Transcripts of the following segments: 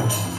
Hare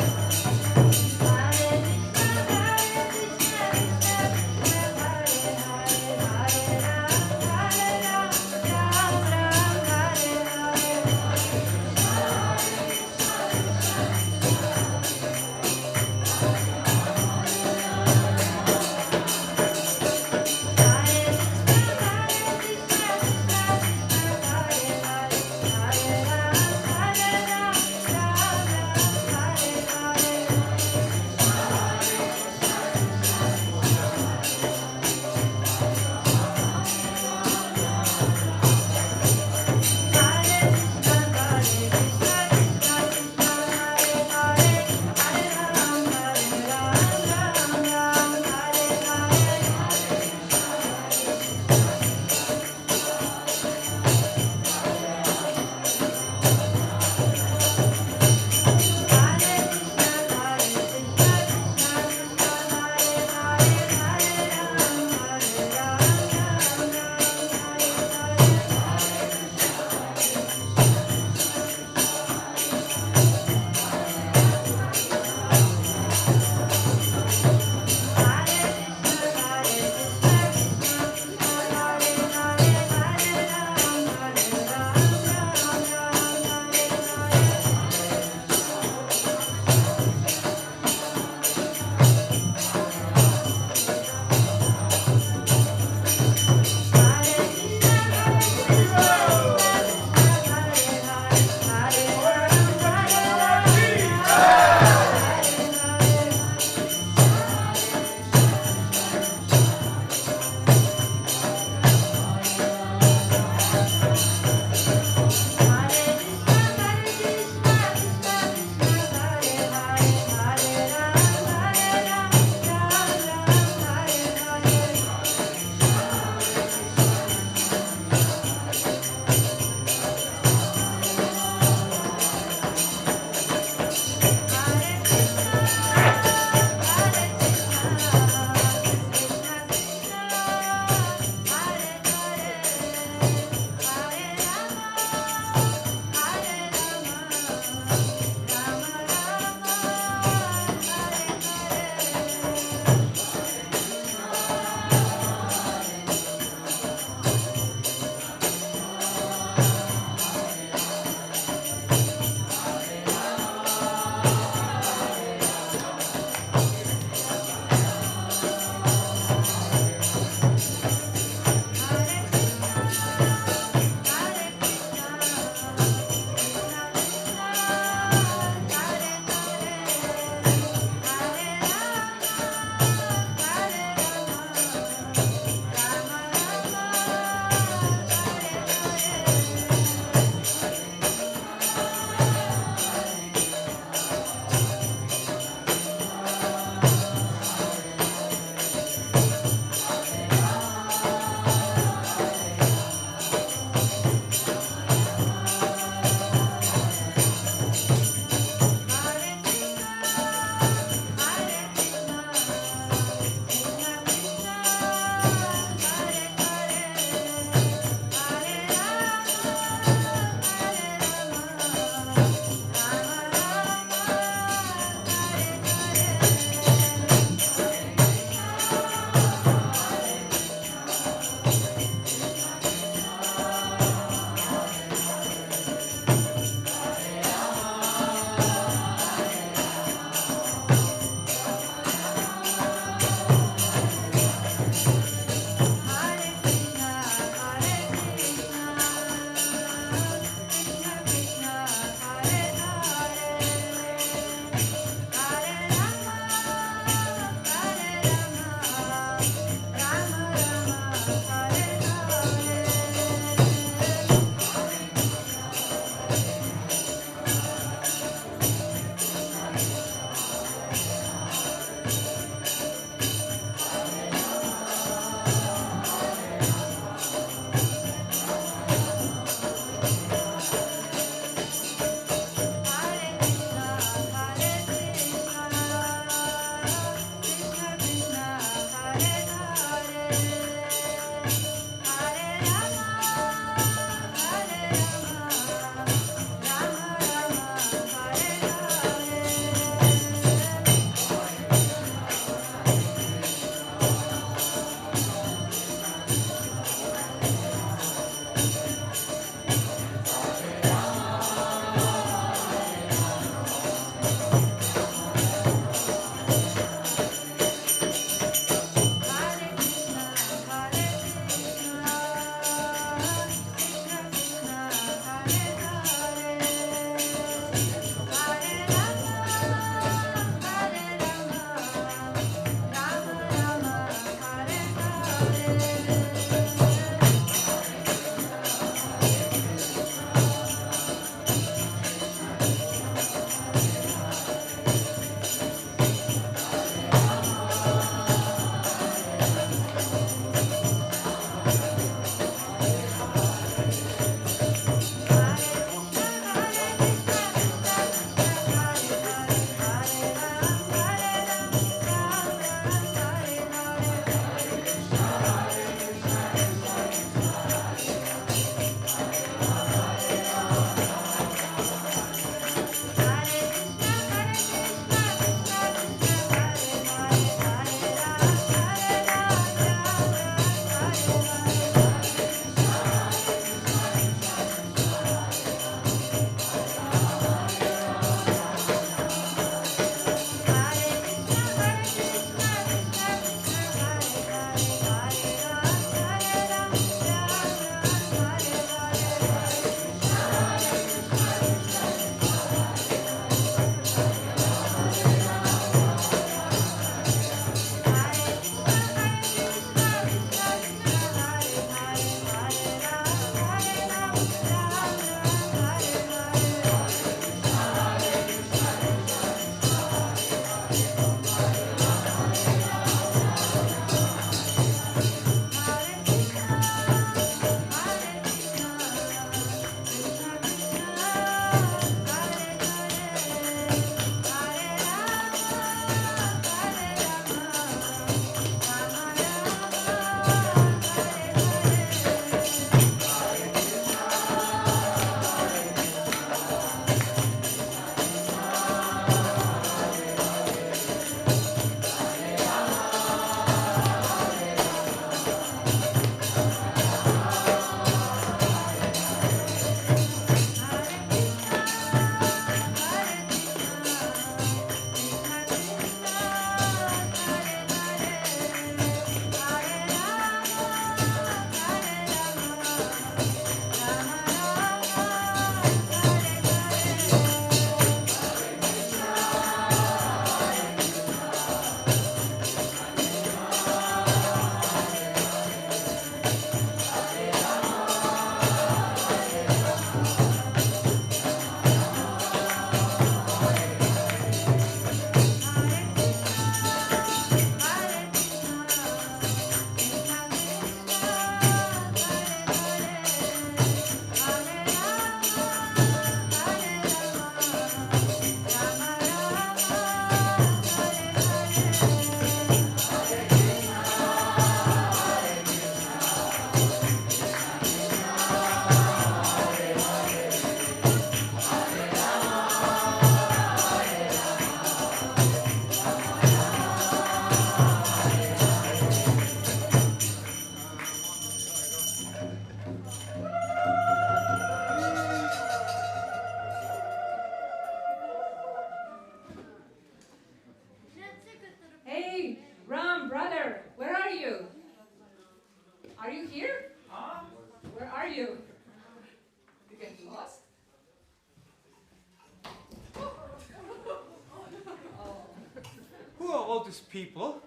all these people.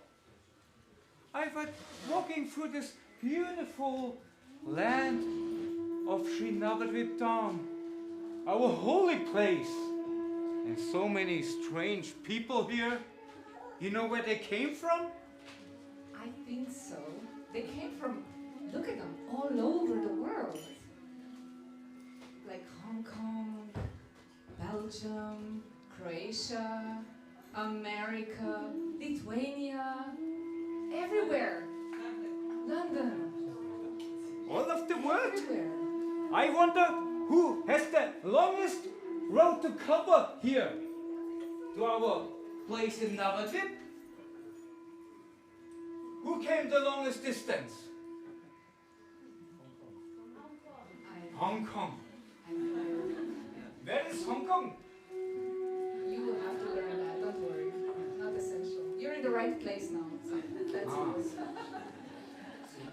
I was walking through this beautiful land of Sri Navadvip town, our holy place. And so many strange people here. You know where they came from? I think so. They came from, look at them, all over the world. Like Hong Kong, Belgium, Croatia, America, Lithuania, everywhere. London. All of the world? Everywhere. I wonder who has the longest road to cover here to our place in Navadvip. Who came the longest distance? Hong Kong. Where is Hong Kong? You will have to learn that, don't worry. Not essential. You're in the right place now, so that's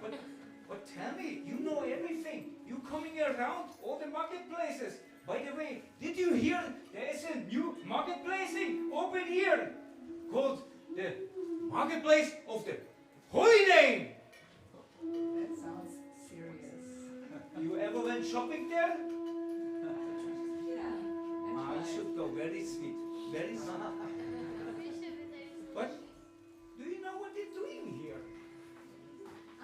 it. But tell me, you know everything. You coming around all the marketplaces. By the way, did you hear there is a new marketplace open here called the Marketplace of the Holy Name? That sounds serious. You ever went shopping there? Yeah. I should go. Very sweet. Very sweet. But do you know what they're doing here? I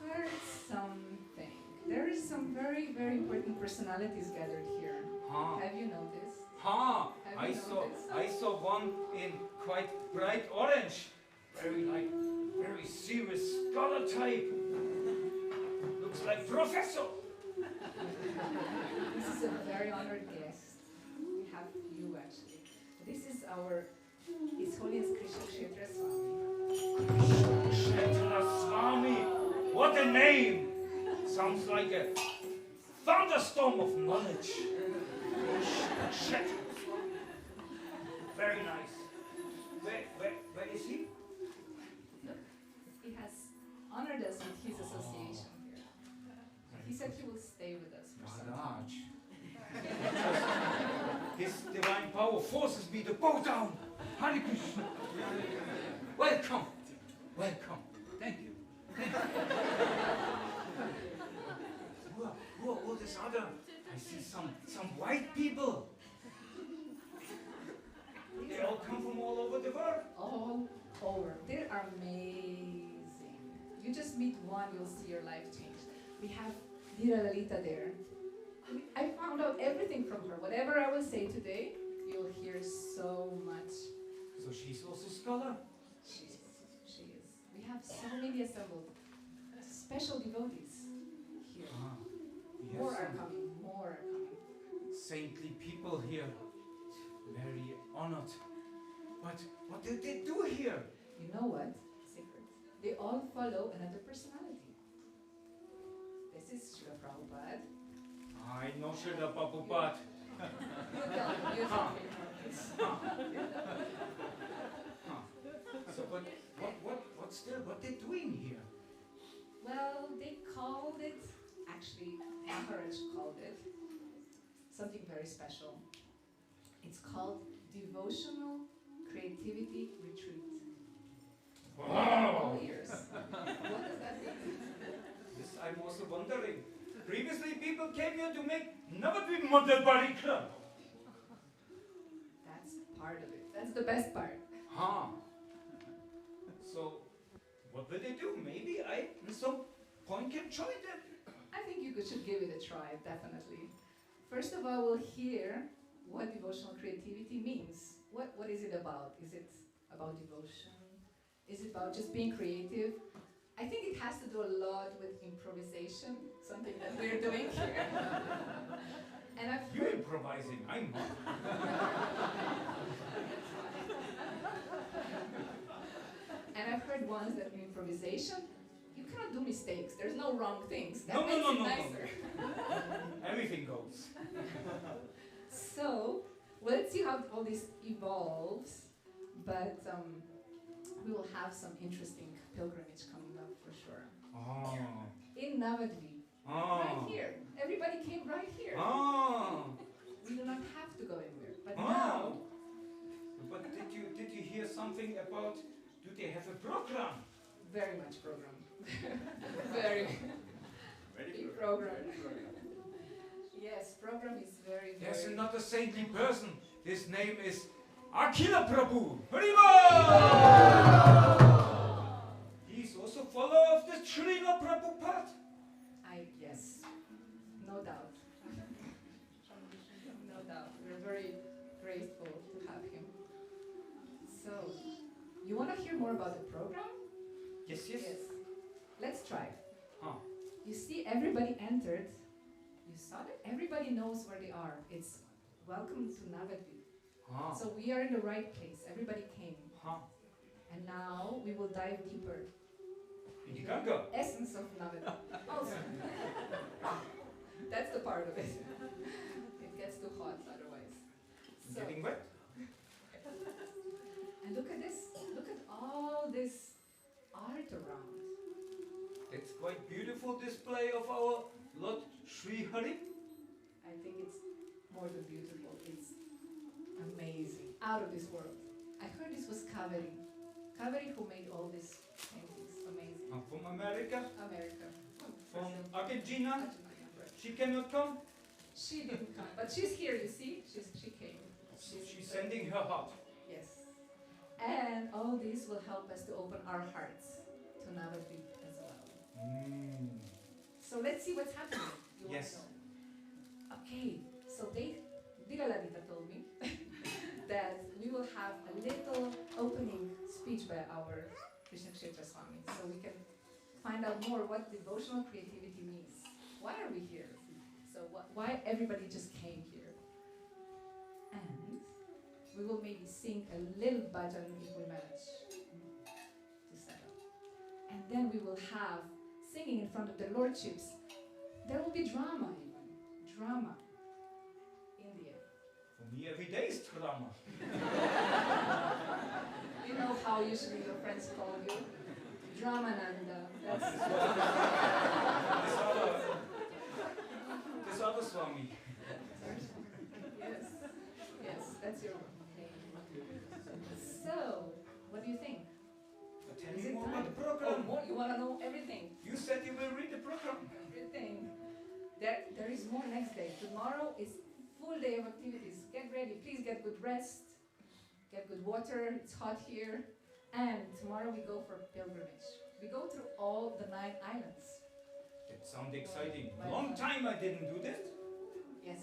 heard something. There is some very, very important personalities gathered here. Huh. Have you noticed? Ha! Have you noticed? I saw one in quite bright orange. Very serious scholar type. Looks like professor. This is a very honored guest. We have you actually. This is His Holiness Kṣetra Swami. Kṣetra Swami. What a name! Sounds like a thunderstorm of knowledge. Kṣetra. Very nice. Where is he? Look, he has honored us with his association here. He said he will stay with us for some time. Maharaj. His divine power forces me to bow down. Hare Krishna. Welcome. Welcome. Thank you. Thank you. Who are all this other? I see some white people. They all come from all over the world. All over. They are amazing. You just meet one, you'll see your life change. We have Dira Lalita there. I found out everything from her. Whatever I will say today, you'll hear so much. So she's also a scholar? She is. We have so many assembled. Special devotees here. More are coming. Saintly people here. Very honored. But what did they do here? You know what? Secret. They all follow another personality. This is Srila Prabhupada. I know Srila Prabhupada. You tell me. So, but what they doing here? Well, they called it, actually, Maharaj called it something very special. It's called Devotional Creativity Retreat. Wow! All ears. What does that mean? This I'm also wondering. Previously, people came here to make Navadvip Model Club. That's part of it. That's the best part. Huh. So, what will they do? Maybe I, at some point, can join them. I think you should give it a try, definitely. First of all, we'll hear what devotional creativity means. What is it about? Is it about devotion? Is it about just being creative? I think it has to do a lot with improvisation, something that we're doing here. And I've You're improvising, I'm not. And I've heard once that in improvisation, you cannot do mistakes. There's no wrong things. That No. nicer. Everything goes. So, let's see how all this evolves. But we will have some interesting pilgrimage coming up for sure. Oh. In Navadvip. Oh. Right here. Everybody came right here. Oh. We do not have to go anywhere. But Oh. now, But did you hear something about Do they have a program? Very much program. Very big program. Yes, program is very, very... There's another saintly person. His name is Akila Prabhu. Haribol! He's also follower of the Srila Prabhupada. Yes, no doubt. No doubt. We're very grateful to have him. So, you want to hear more about the program? Yes, yes. Let's try. Huh. You see, everybody entered. You saw it? Everybody knows where they are. It's welcome to Navadvip. Huh. So we are in the right place. Everybody came. Huh. And now we will dive deeper. In the Ganga. Essence of Navadvip. Also. That's the part of it. It gets too hot otherwise. So, Getting wet? and look at this. Look at all this art around. It's quite beautiful display of our Lord Sri Hari. I think it's more than beautiful. It's amazing. Out of this world. I heard this was Kaveri. Kaveri who made all these paintings. Amazing. From America. America. From Argentina. Argentina. She cannot come. She didn't come. But she's here, you see? She came. She's sending her heart. Yes. And all this will help us to open our hearts to Navadvip as well. So let's see what's happening. You Yes. want to know? Okay. So Dilaladita told me that we will have a little opening speech by our Kṛṣetra Swami, so we can find out more what devotional creativity means. Why are we here? So why everybody just came here? And we will maybe sing a little bhajan if we manage to set up. And then we will have singing in front of the lordships. There will be drama even. Drama. In the air. For me, every day is drama. You know how usually your friends call you? Dramananda. That's This other Swami. Yes, that's your name. So, what do you think? Tell Is me it more time? about the Oh, program. more? You want to know everything? You said you will read the program. Everything. There is more next day. Tomorrow is full day of activities. Get ready. Please get good rest. Get good water. It's hot here. And tomorrow we go for pilgrimage. We go through all the 9 islands. That sounds exciting. Long time I didn't do this. Yes.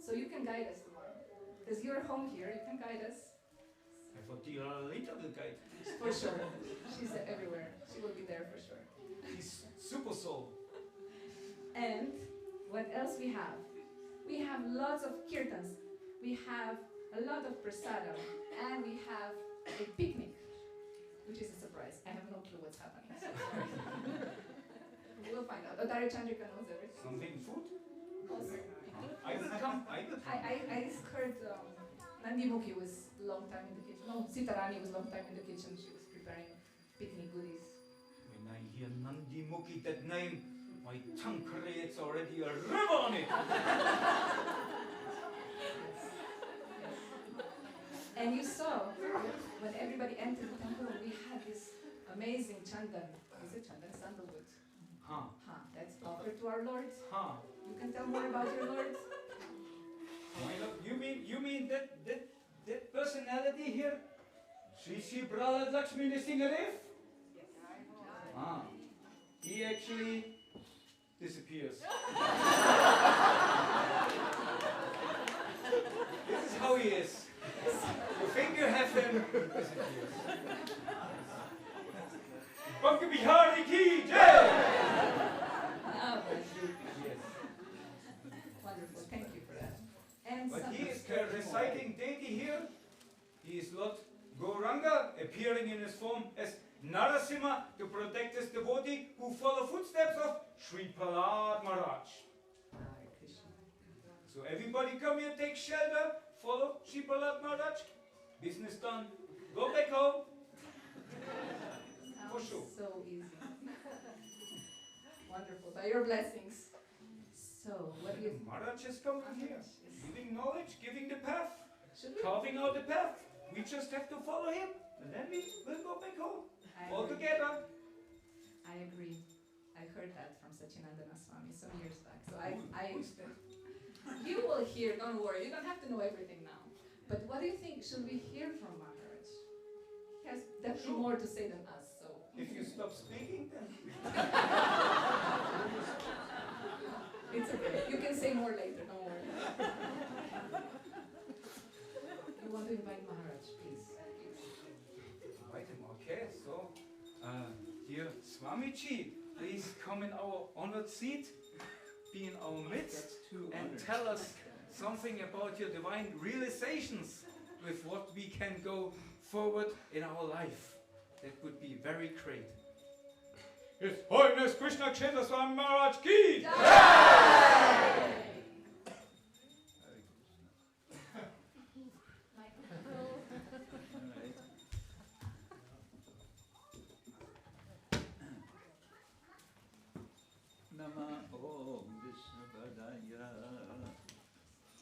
So you can guide us tomorrow. Because you're home here, you can guide us. I thought Tiralita will guide. For sure. She's everywhere. She will be there for sure. She's super soul. And what else we have? We have lots of kirtans. We have a lot of prasadam. And we have a picnic, which is a surprise. I have no clue what's happening. So we'll find out. Otari Chandrika knows everything. Something food? Also, I will come. I will come. I heard Nandi Mukhi was long time in the kitchen. No, Sitarani was long time in the kitchen. She was preparing picnic goodies. When I hear Nandi Mukhi, that name, my tongue creates already a river on it. And you saw, when everybody entered the temple, we had this amazing chandan. Is it chandan? Sandalwood. Huh. That's offered to our Lord. Huh. You can tell more about your Lord. Why not? You mean that personality here? Sri Prahlad Lakshmi Nrsimhadev? Yes. Ah. He actually disappears. This is how he is. You think you have him, he disappears. Banka Bihari ki jai! Yes. Wonderful. Thank you for that. And But some- he is reciting deity here. He is Lord Gauranga, appearing in his form as Narasimha to protect his devotee who follow footsteps of Sri Prahlad Maharaj. Hare Krishna. So everybody come here, take shelter, follow Sri Prahlad Maharaj. Business done. Go back home. For Sounds sure. so easy. Wonderful. By your blessings. So, what do you... Maharaj is coming here, Yes. giving knowledge, giving the path, Should we? carving out the path. We just have to follow him. And then we will go back home. I All agree. together. I agree. I heard that from Satchidananda Swami some years back. So I you will hear, don't worry, you don't have to know everything now. But what do you think? Should we hear from Maharaj? He has definitely more to say than us, so. If you stop speaking, then. It's okay. You can say more later, don't worry. You want to invite Maharaj, please. Invite him, okay. So, dear Swamiji, please come in our honored seat, be in our midst, and tell us something about your divine realizations with what we can go forward in our life. That would be very great. His Holiness Krishna Kṣetra Swami Maharaj Ki! Jai! Nama Om Vishnu Padaya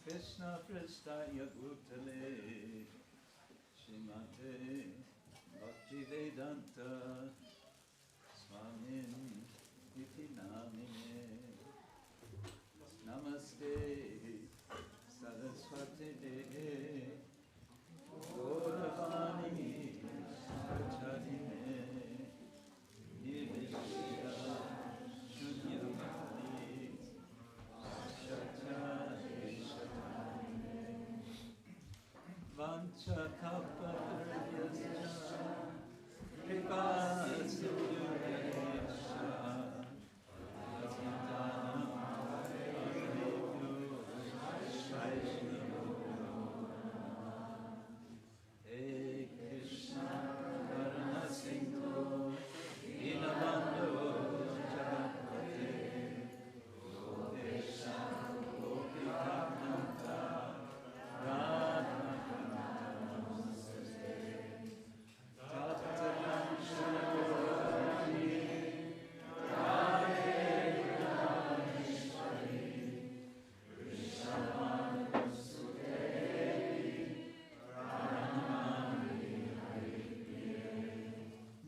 Krishna Prasthaya Bhutale Srimate Bhakti Vedanta Swamin Iti Namine Namaste Saraswati Deve Gauravani Sacharine Nirvishya Shunyavadi Sacharine Vancha Kappa Paryascha Kripa Sindhurayascha Patitanam Pavanebhyo Vaishnavabhyo He Krishna Karuna Sindhu Dinabandhu Jagapate Gopesha Gopikakanta Radha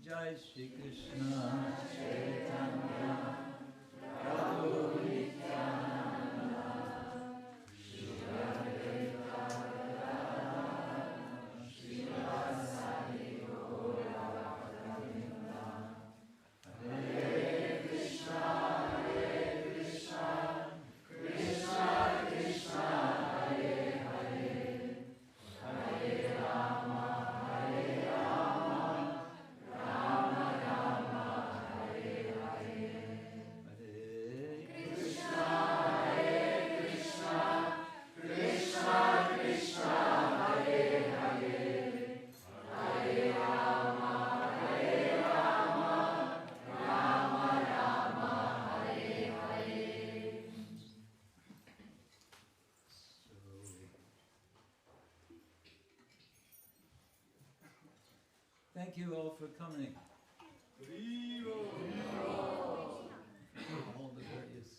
Jai Shri Krishna Chaitanya Prabhu Nityananda Shri Advaita Gadadhara Srivasadi Gaura Bhaktavinda Hare Krishna Krishna Krishna Hare Hare Hare Rama Hare Rama Rama Rama Hare Hare Hare Krishna Krishna Krishna Hare Hare Hare Rama Rama Rama Hare Hare. Thank you all for coming. From all the various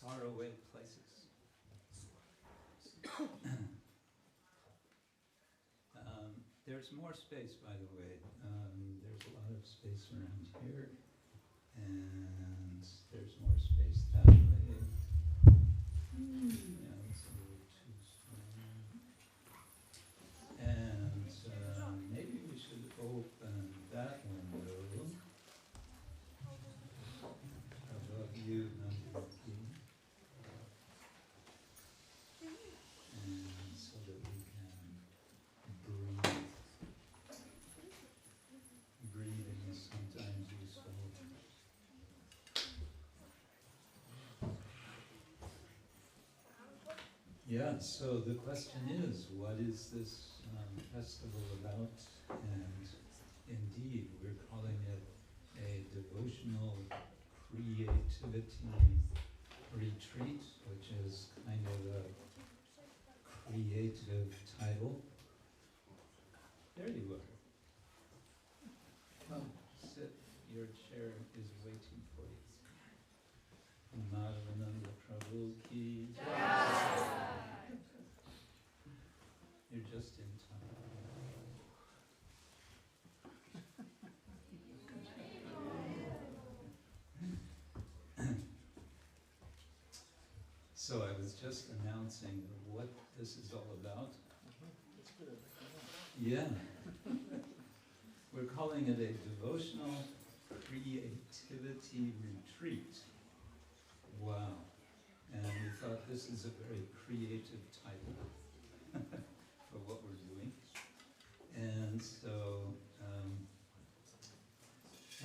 faraway places. There's more space, by the way. There's a lot of space around here, and there's more space that way. Yeah, it's a little too strong. And maybe we should open that window above you, number 3. And so that we can breathe. Breathing is sometimes useful. Yeah, so the question is, what is this festival about? And indeed, we're calling it a devotional creativity retreat, which is kind of a creative title. There you are. Come, sit. Your chair is waiting for you. Madhavananda Prabhu Ki Jai. You're just in time. So I was just announcing what this is all about. Yeah. We're calling it a devotional creativity retreat. Wow. And we thought this is a very creative title for what we're doing. And so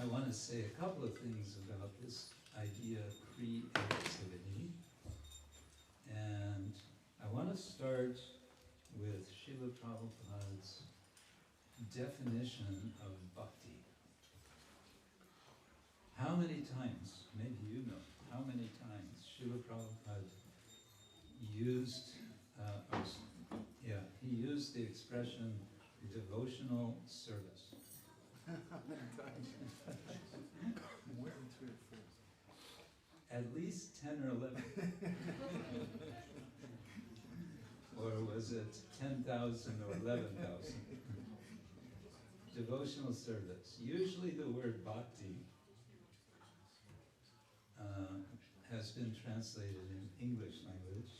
I want to say a couple of things about this idea of creativity. And I want to start with Srila Prabhupada's definition of bhakti. How many times, maybe you know, how many times Srila Prabhupada used, he used the expression devotional service. At least 10 or 11. Or was it 10,000 or 11,000? Devotional service. Usually the word bhakti has been translated in English language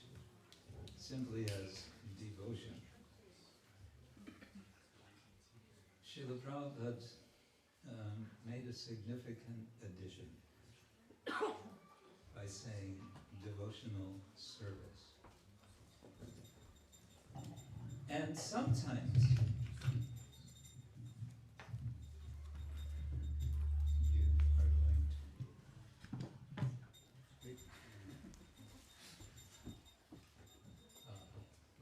simply as devotion. Srila Prabhupada made a significant addition by saying devotional service. And sometimes you are going to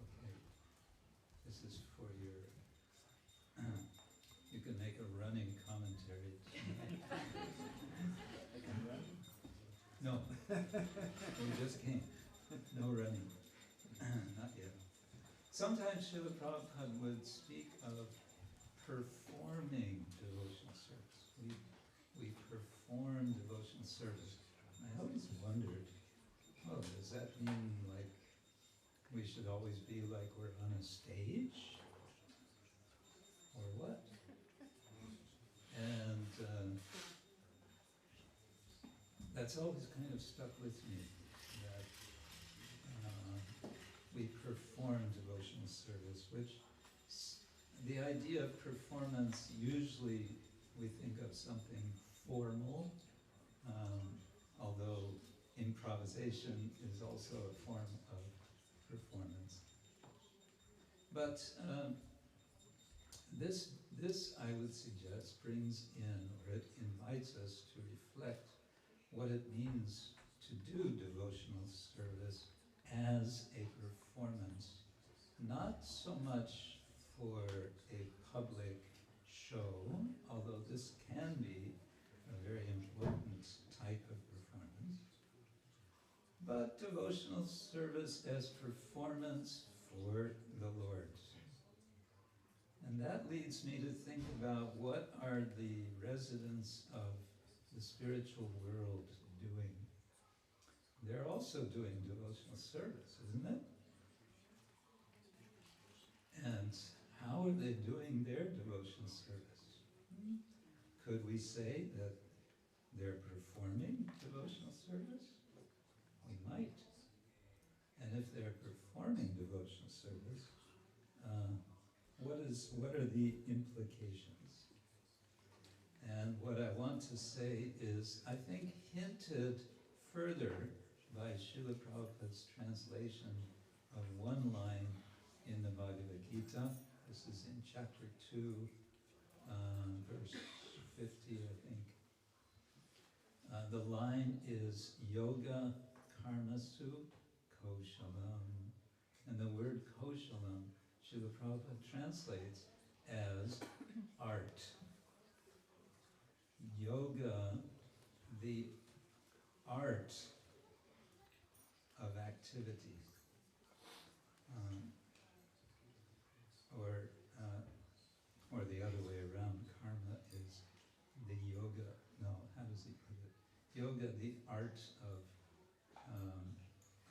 okay. This is for your you can make a running commentary. I can run? No. You just came. No running. Not yet. Sometimes Srila Prabhupada would speak of performing devotional service. We perform devotional service. I always wondered, oh, does that mean like we should always be like we're on a stage? Or what? And that's always kind of stuck with me, that we perform devotional service, which the idea of performance, usually we think of something formal, although improvisation is also a form of performance. But this, I would suggest, brings in, or it invites us to reflect what it means to do devotional service as a performance, not so much for a public show, although this can be a very important type of performance, but devotional service as performance for the Lord. And that leads me to think about what are the residents of the spiritual world doing. They're also doing devotional service, isn't it? And how are they doing their devotional service? Could we say that they're performing devotional service? We might. And if they're performing devotional service, what are the implications? And what I want to say is, I think hinted further by Srila Prabhupada's translation of one line in the Bhagavad Gita. This is in chapter 2, verse 50, I think. The line is yoga karmasu koshalam. And the word koshalam, Srila Prabhupada translates as art. Yoga, the art of activity. Or the other way around, karma is the yoga, no, how does he put it? Yoga, the art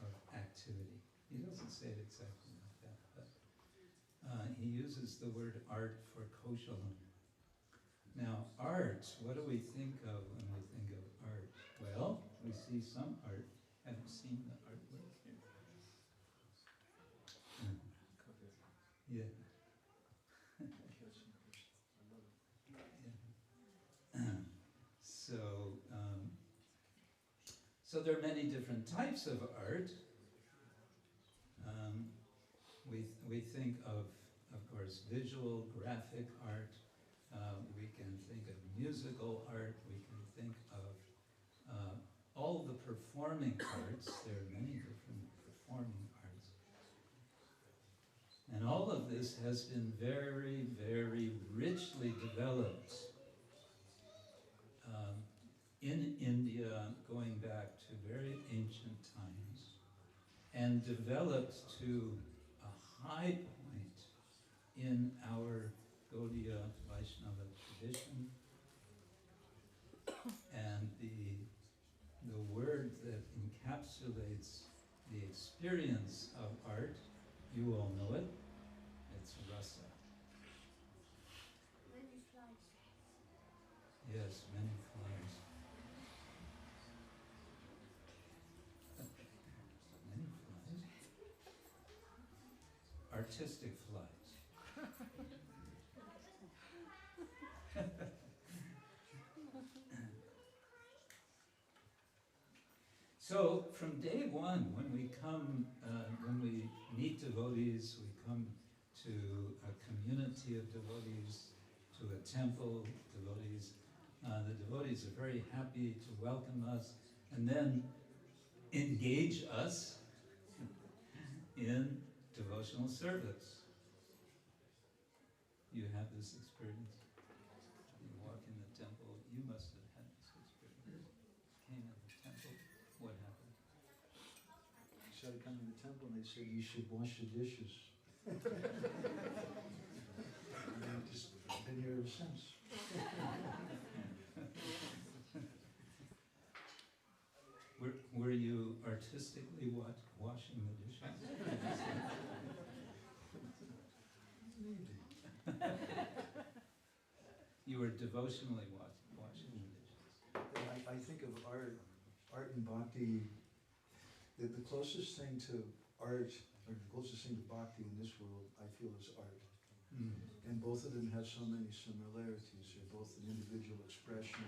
of activity. He doesn't say it exactly like that, but he uses the word art for koshalam. Now, art, what do we think of when we think of art? Well, we see some art. Have you seen the artwork here? Yeah. So, so there are many different types of art. We think of course, visual, graphic art. We can think of musical art. We can think of all the performing arts. There are many different performing arts. And all of this has been very, very richly developed in India, going back to very ancient times, and developed to a high point in our Gaudiya Vaishnava tradition. And the word that encapsulates the experience of art, you all know it, it's rasa. Many flies. Yes, many flies. Many flies. Artistic flies. So from day one, when we meet devotees, we come to a community of devotees, to a temple, devotees. The devotees are very happy to welcome us and then engage us in devotional service. You have this experience. You walk in the temple, you must have had this experience. Came in the temple, what happened? I started coming to the temple and they said, you should wash the dishes. And I've just been here ever since. Were you artistically washing the dishes? Maybe. You were devotionally washing the dishes. I think of art and bhakti, the closest thing to art, or the closest thing to bhakti in this world, I feel is art. Mm. And both of them have so many similarities. They're both an individual expression.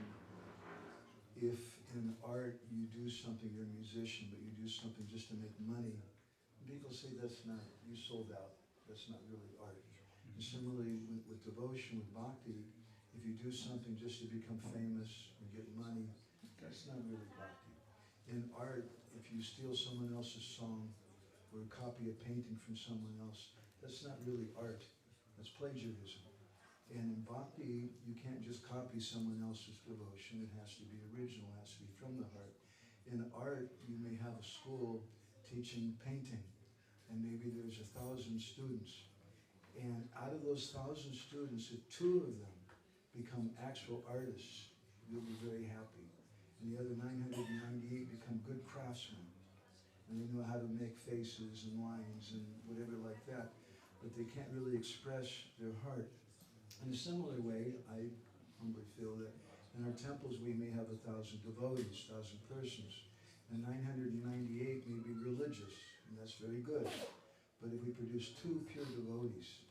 If in art you do something, you're a musician, but you do something just to make money, people say that's not, you sold out, that's not really art. And similarly with devotion, with bhakti, if you do something just to become famous and get money, that's not really bhakti. In art, if you steal someone else's song or copy a painting from someone else, that's not really art, that's plagiarism. And in bhakti, you can't just copy someone else's devotion, it has to be original, it has to be from the heart. In art, you may have a school teaching painting, and maybe there's 1,000 students. And out of those 1,000 students, if 2 of them become actual artists, you'll be very happy. And the other 998 become good craftsmen. And they know how to make faces and lines and whatever like that, but they can't really express their heart. In a similar way, I humbly feel that in our temples we may have 1,000 devotees, 1,000 persons, and 998 may be religious, and that's very good. But if we produce 2 pure devotees,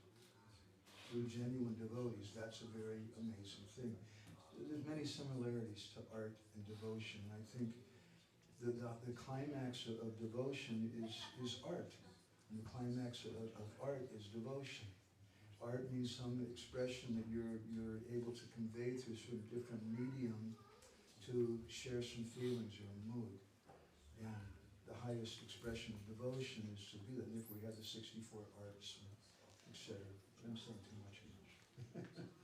2 genuine devotees, that's a very amazing thing. There's many similarities to art and devotion. I think the climax of devotion is art, and the climax of art is devotion. Art means some expression that you're able to convey through sort of different medium to share some feelings or a mood. And the highest expression of devotion is to do that. And if we have the 64 arts, etc. I'm saying too much.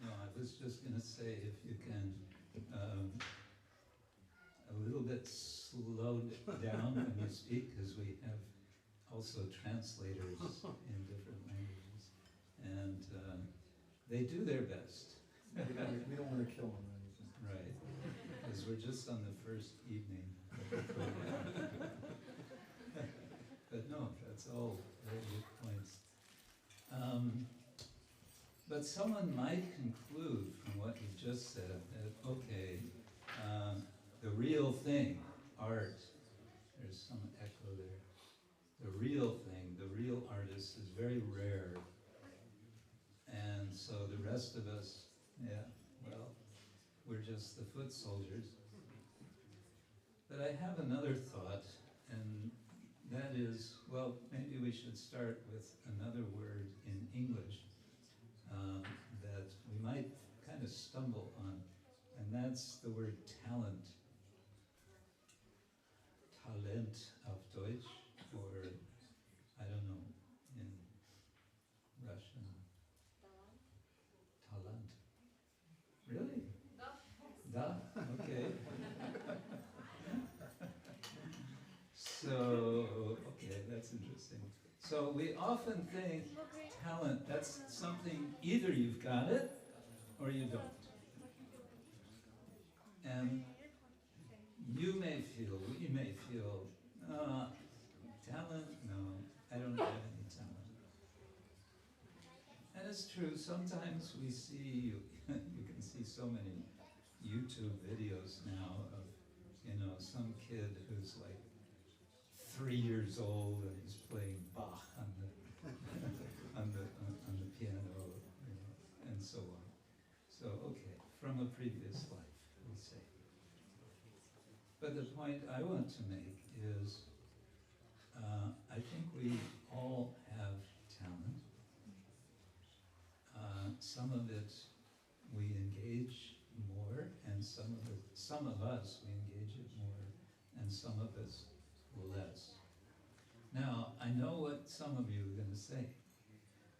No, I was just going to say, if you can a little bit slow down when you speak, because we have also translators in different languages, and they do their best. We don't want to kill them or anything. Right, because we're just on the first evening of the program. But no, that's all very good points. But someone might conclude from what you just said that, okay, the real thing, art, there's some echo there, the real thing, the real artist is very rare rest of us, yeah, well, we're just the foot soldiers. But I have another thought, and that is, well, maybe we should start with another word in English that we might kind of stumble on, and that's the word talent. Talent auf Deutsch, or I don't know, in Russian. Talent. Really? Da. Okay. So, okay, that's interesting. So we often think talent, that's something, either you've got it or you don't. And you may feel, we may feel, talent? No, I don't have any talent. And it's true, sometimes we see, you can see so many YouTube videos now of, you know, some kid who's like 3 years old and he's playing Bach on the on the piano, you know, and so on. So, okay, from a previous life, we say. But the point I want to make is, I think we all have talent. Some of it we engage more, and some of us we engage it more, and some of us less. Now, I know what some of you are going to say.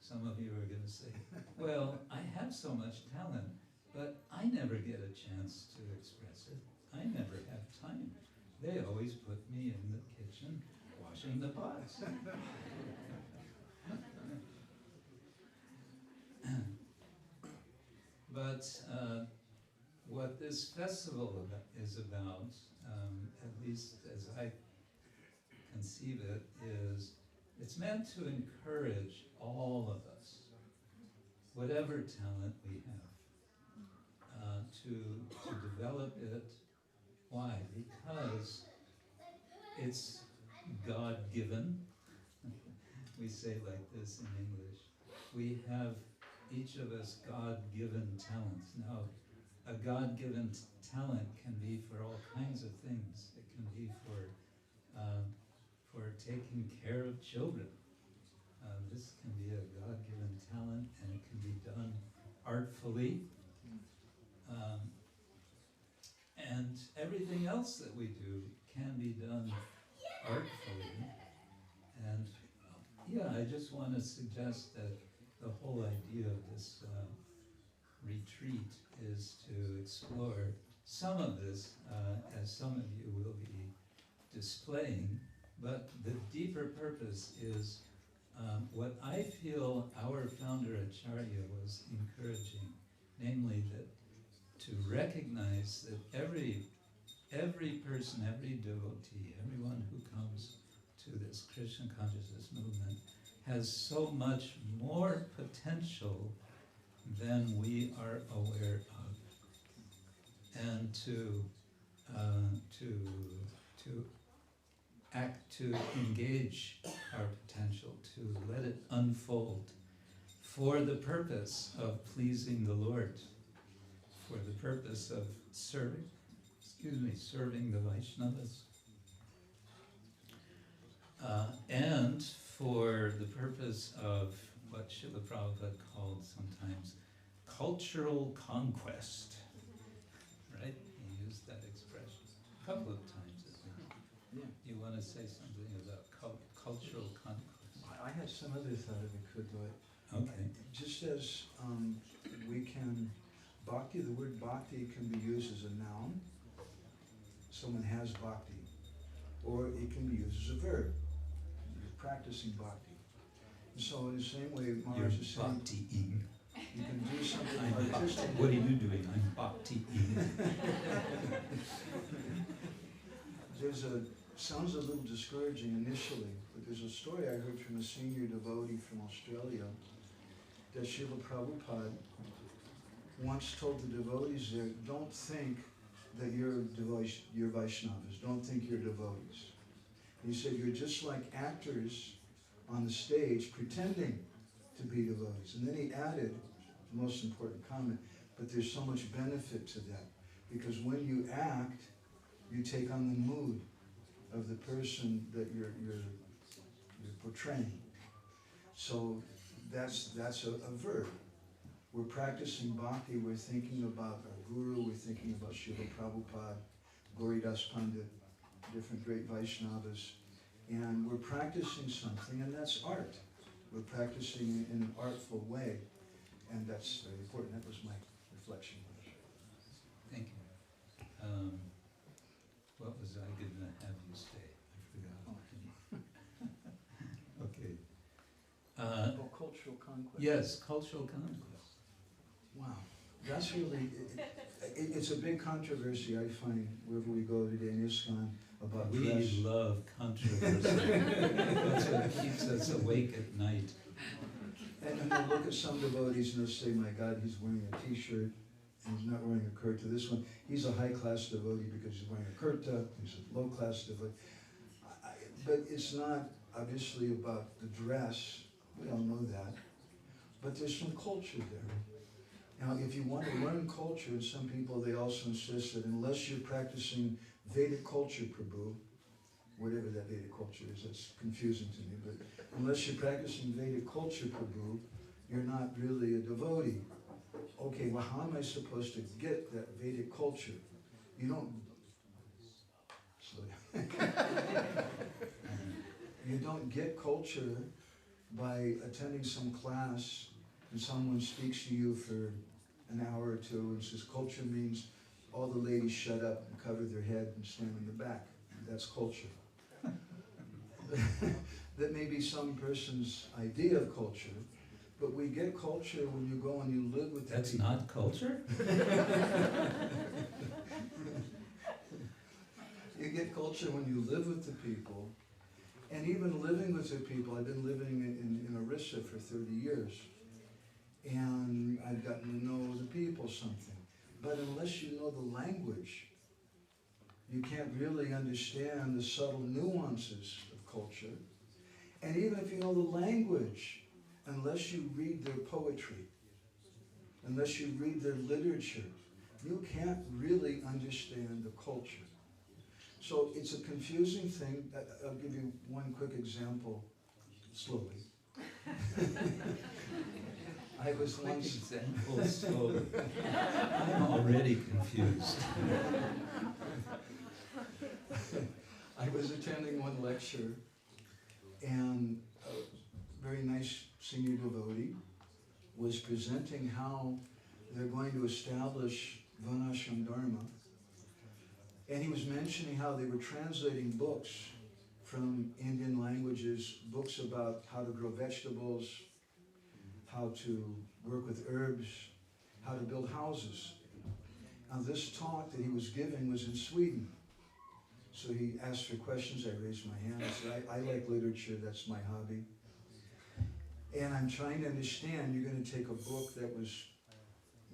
Some of you are going to say, well, I have so much talent, but I never get a chance to express it. I never have time. They always put me in the kitchen washing the pots. But what this festival is about, at least as I conceive it, is it's meant to encourage all of us, whatever talent we have, to develop it. Why? Because it's God-given. We say like this in English. We have, each of us, God-given talents. Now, a God-given talent can be for all kinds of things. It can be for taking care of children. This can be a God-given talent, and it can be done artfully. And everything else that we do can be done artfully. And yeah, I just want to suggest that the whole idea of this retreat is to explore some of this, as some of you will be displaying, but the deeper purpose is what I feel our founder Acharya was encouraging, namely that to recognize that every person, every devotee, everyone who comes to this Krishna consciousness movement has so much more potential than we are aware of, and to engage our potential, to let it unfold for the purpose of pleasing the Lord, for the purpose of serving the Vaishnavas, and for the purpose of what Srila Prabhupada called sometimes cultural conquest, right? He used that expression a couple of times, I think. Yeah. You want to say something about cultural conquest? I had some other thought if we could, but Okay. just as we can, bhakti, the word bhakti can be used as a noun. Someone has bhakti. Or it can be used as a verb. You're practicing bhakti. And so in the same way, Maharaj is saying, bhakti-ing. you can do something I'm artistic. What are you doing? I'm bhakti-ing. Sounds a little discouraging initially, but there's a story I heard from a senior devotee from Australia that Srila Prabhupada once told the devotees there, don't think that you're Vaishnavas, don't think you're devotees. He said, you're just like actors on the stage pretending to be devotees. And then he added, the most important comment. But there's so much benefit to that. Because when you act, you take on the mood of the person that you're portraying. So that's a verb. We're practicing bhakti, we're thinking about our guru, we're thinking about Srila Prabhupada, Gauridas Pandit, different great Vaishnavas, and we're practicing something, and that's art. We're practicing in an artful way, and that's very important. That was my reflection. Thank you. What was I going to have you say? I forgot. Okay. Cultural conquest. Yes, cultural conquest. Wow, that's really, it's a big controversy I find wherever we go today in ISKCON about dress. We love controversy. That's what keeps us awake at night. And they'll look at some devotees and they'll say, my God, he's wearing a t-shirt and he's not wearing a kurta. This one, he's a high-class devotee because he's wearing a kurta. He's a low-class devotee. But it's not obviously about the dress. We all know that. But there's some culture there. Now, if you want to learn culture, some people, they also insist that unless you're practicing Vedic culture, Prabhu, whatever that Vedic culture is, that's confusing to me, but unless you're practicing Vedic culture, Prabhu, you're not really a devotee. Okay, well, how am I supposed to get that Vedic culture? You don't, slow down. You don't get culture by attending some class and someone speaks to you for an hour or two and says culture means all the ladies shut up and cover their head and stand in the back. That's culture. That may be some person's idea of culture, but we get culture when you go and you live with the That's people. not culture? You get culture when you live with the people, and even living with the people. I've been living in Orissa for 30 years, and I've gotten to know the people something. But unless you know the language, you can't really understand the subtle nuances of culture. And even if you know the language, unless you read their poetry, unless you read their literature, you can't really understand the culture. So it's a confusing thing. I'll give you one quick example, slowly. I was once... Example, slowly. I'm already confused. I was attending one lecture, and a very nice senior devotee was presenting how they're going to establish Varnashram Dharma. And he was mentioning how they were translating books from Indian languages, books about how to grow vegetables, how to work with herbs, how to build houses. Now this talk that he was giving was in Sweden. So he asked for questions, I raised my hand, I said, I like literature, that's my hobby. And I'm trying to understand, you're going to take a book that was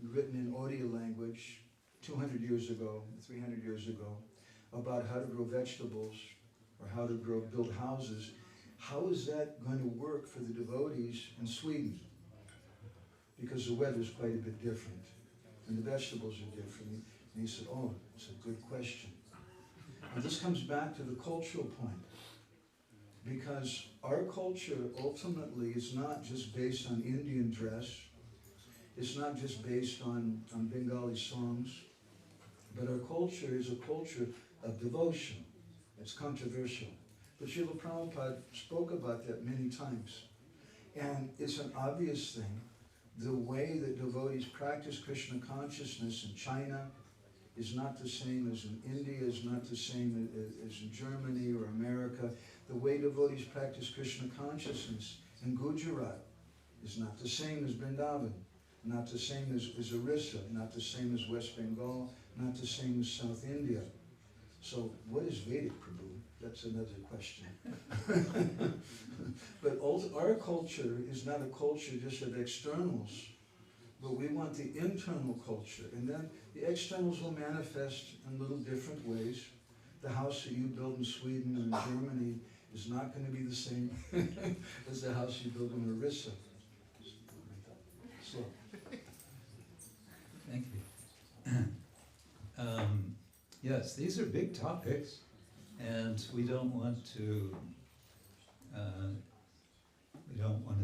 written in Odia language 200 years ago, 300 years ago, about how to grow vegetables or how to build houses. How is that going to work for the devotees in Sweden? Because the weather's quite a bit different, and the vegetables are different. And he said, oh, it's a good question. And this comes back to the cultural point, because our culture ultimately is not just based on Indian dress, it's not just based on Bengali songs, but our culture is a culture of devotion. It's controversial. But Srila Prabhupada spoke about that many times. And it's an obvious thing. The way that devotees practice Krishna consciousness in China is not the same as in India, is not the same as in Germany or America. The way devotees practice Krishna consciousness in Gujarat is not the same as Vrindavan, not the same as Orissa, not the same as West Bengal, not the same as South India. So what is Vedic, Prabhu? That's another question. But our culture is not a culture just of externals, but we want the internal culture. And then the externals will manifest in little different ways. The house that you build in Sweden or in Germany is not going to be the same as the house you build in Orissa. Slow. Yes, these are big topics, and we don't want to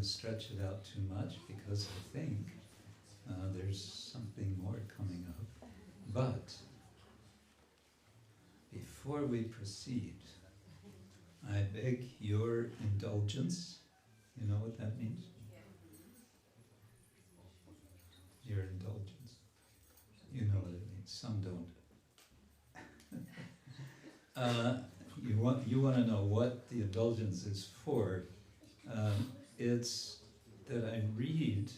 stretch it out too much, because I think there's something more coming up. But before we proceed, I beg your indulgence. You know what that means? Your indulgence. You know what it means. Some don't. You want to know what the indulgence is for. It's that I read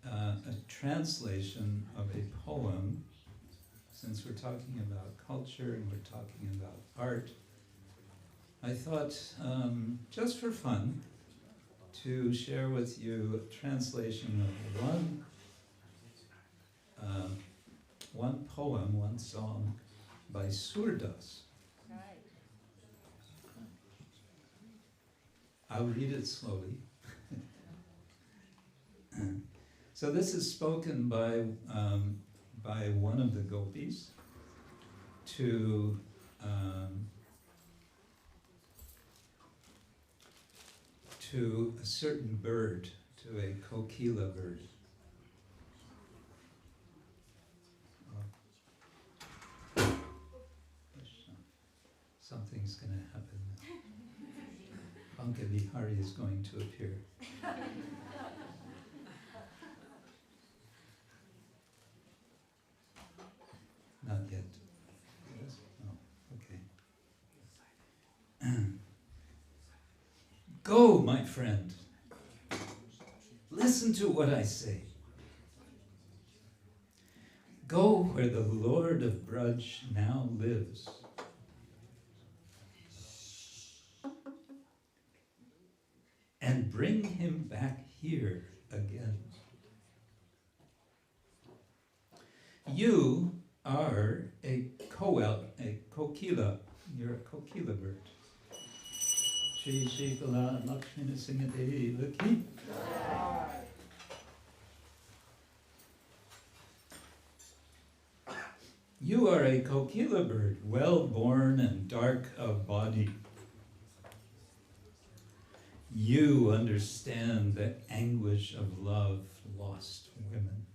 a translation of a poem, since we're talking about culture and we're talking about art. I thought, just for fun, to share with you a translation of one poem, one song by Surdas. I'll read it slowly. So this is spoken by one of the gopis to a certain bird, to a kokila bird. Something's going to happen. Panka Vihari is going to appear. Not yet. Yes? Oh, okay. Go, my friend. Listen to what I say. Go where the Lord of Braj now lives. And bring him back here again. You are a kokila. You're a kokila bird. Shri Shri Kala Lakshmana Singadevi Ki. You are a kokila bird, well born and dark of body. You understand the anguish of love lost women.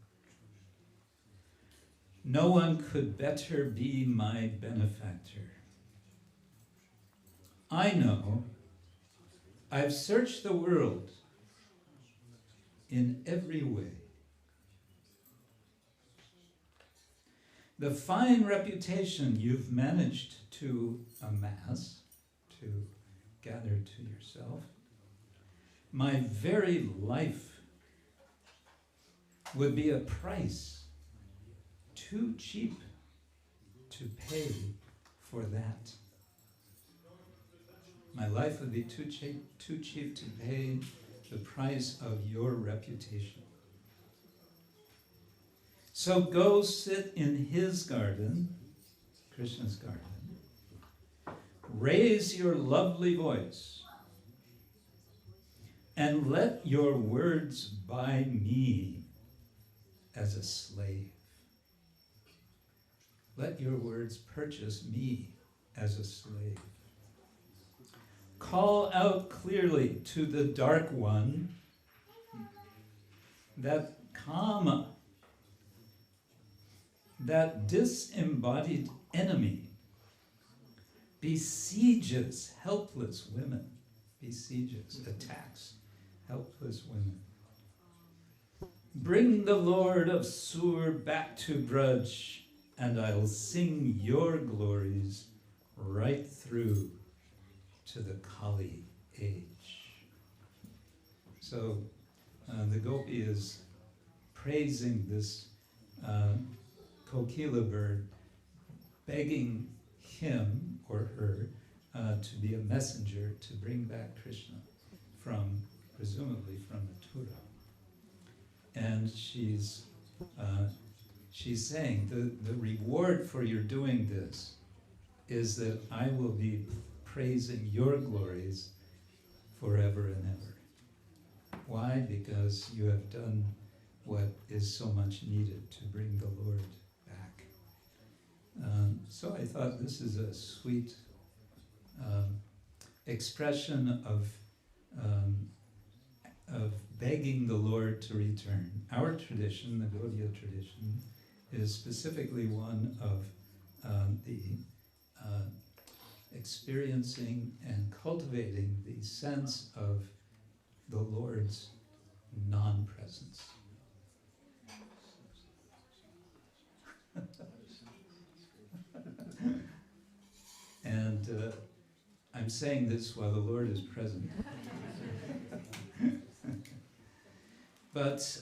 No one could better be my benefactor. I know I've searched the world in every way. The fine reputation you've managed to amass, to gather to yourself, my very life would be a price too cheap to pay for that. My life would be too cheap to pay the price of your reputation. So go sit in his garden, Krishna's garden, raise your lovely voice, and let your words buy me as a slave. Let your words purchase me as a slave. Call out clearly to the Dark One that Kama, that disembodied enemy, besieges helpless women, attacks helpless women. Bring the Lord of Sur back to Braj, and I'll sing your glories right through to the Kali age. So the gopi is praising this kokila bird, begging him or her to be a messenger to bring back Krishna from, presumably from Mathura. And she's saying the reward for your doing this is that I will be praising your glories forever and ever. Why? Because you have done what is so much needed to bring the Lord back. So I thought this is a sweet expression of begging the Lord to return. Our tradition, the Gaudiya tradition, is specifically one of the experiencing and cultivating the sense of the Lord's non-presence. And I'm saying this while the Lord is present. But,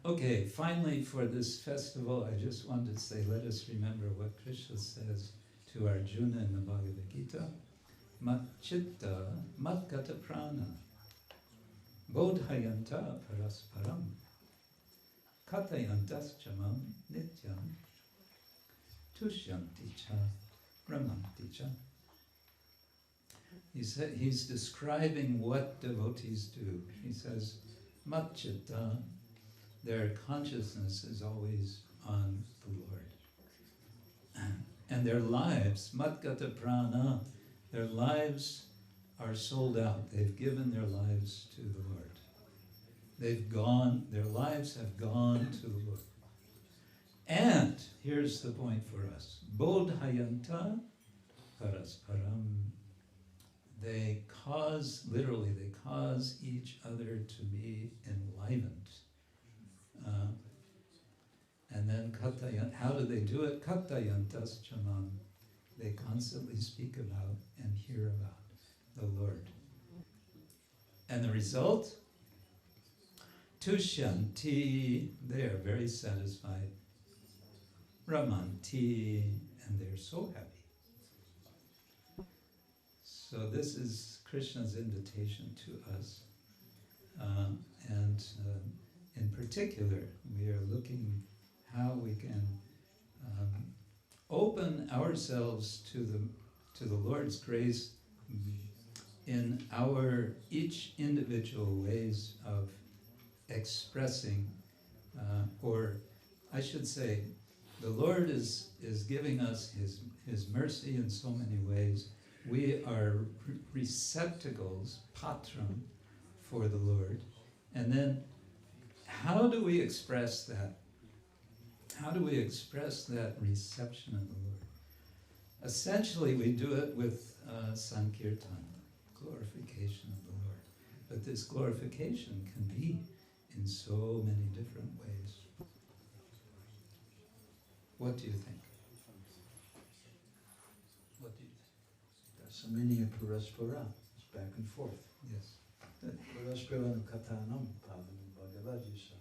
okay, finally for this festival, I just wanted to say, let us remember what Krishna says to Arjuna in the Bhagavad Gita. Mat chitta, mat gata prana, bodhayanta parasparam, katayantas chamam nityam, tushyanti cha, ramanti cha. He's describing what devotees do. He says, mat chitta, their consciousness is always on the Lord. And their lives, mat gata prana, their lives are sold out. They've given their lives to the Lord. They've gone, their lives have gone to the Lord. And here's the point for us. Bodhayanta parasparam. They cause, literally, they cause each other to be enlivened. And then how do they do it? Katayantas chamam. They constantly speak about and hear about the Lord. And the result? Tushyanti, they are very satisfied. Ramanti, and they're so happy. So this is Krishna's invitation to us. And in particular, we are looking how we can open ourselves to the Lord's grace in our each individual ways of expressing, or I should say, the Lord is giving us His mercy in so many ways. We are receptacles, patram, for the Lord. And then, how do we express that? How do we express that reception of the Lord? Essentially, we do it with Sankirtan, glorification of the Lord. But this glorification can be in so many different ways. What do you think? What do you think? That's the meaning of paraspara. It's back and forth. Yes. Paraspara katanam padam bhagavadisa.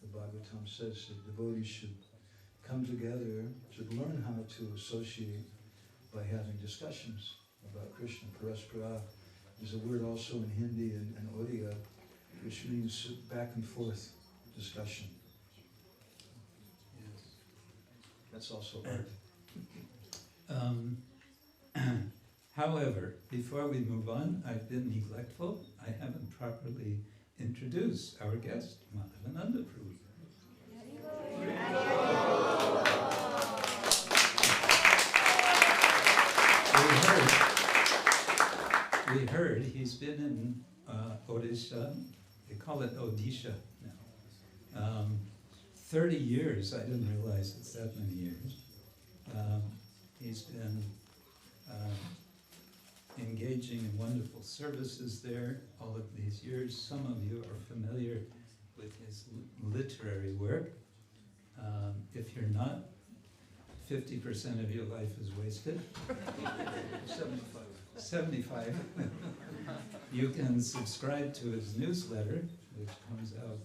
The Bhagavatam says that devotees should come together, should learn how to associate by having discussions about Krishna. Paraspara is a word also in Hindi and Odia, which means back and forth discussion. Yes. That's also art. However, before we move on, I've been neglectful. I haven't properly introduced our guest, Madhavananda Prabhu. We heard he's been in Odisha. They call it Odisha now. 30 years. I didn't realize it's that many years. He's been engaging in wonderful services there all of these years. Some of you are familiar with his literary work. If you're not, 50% of your life is wasted. 75. You can subscribe to his newsletter, which comes out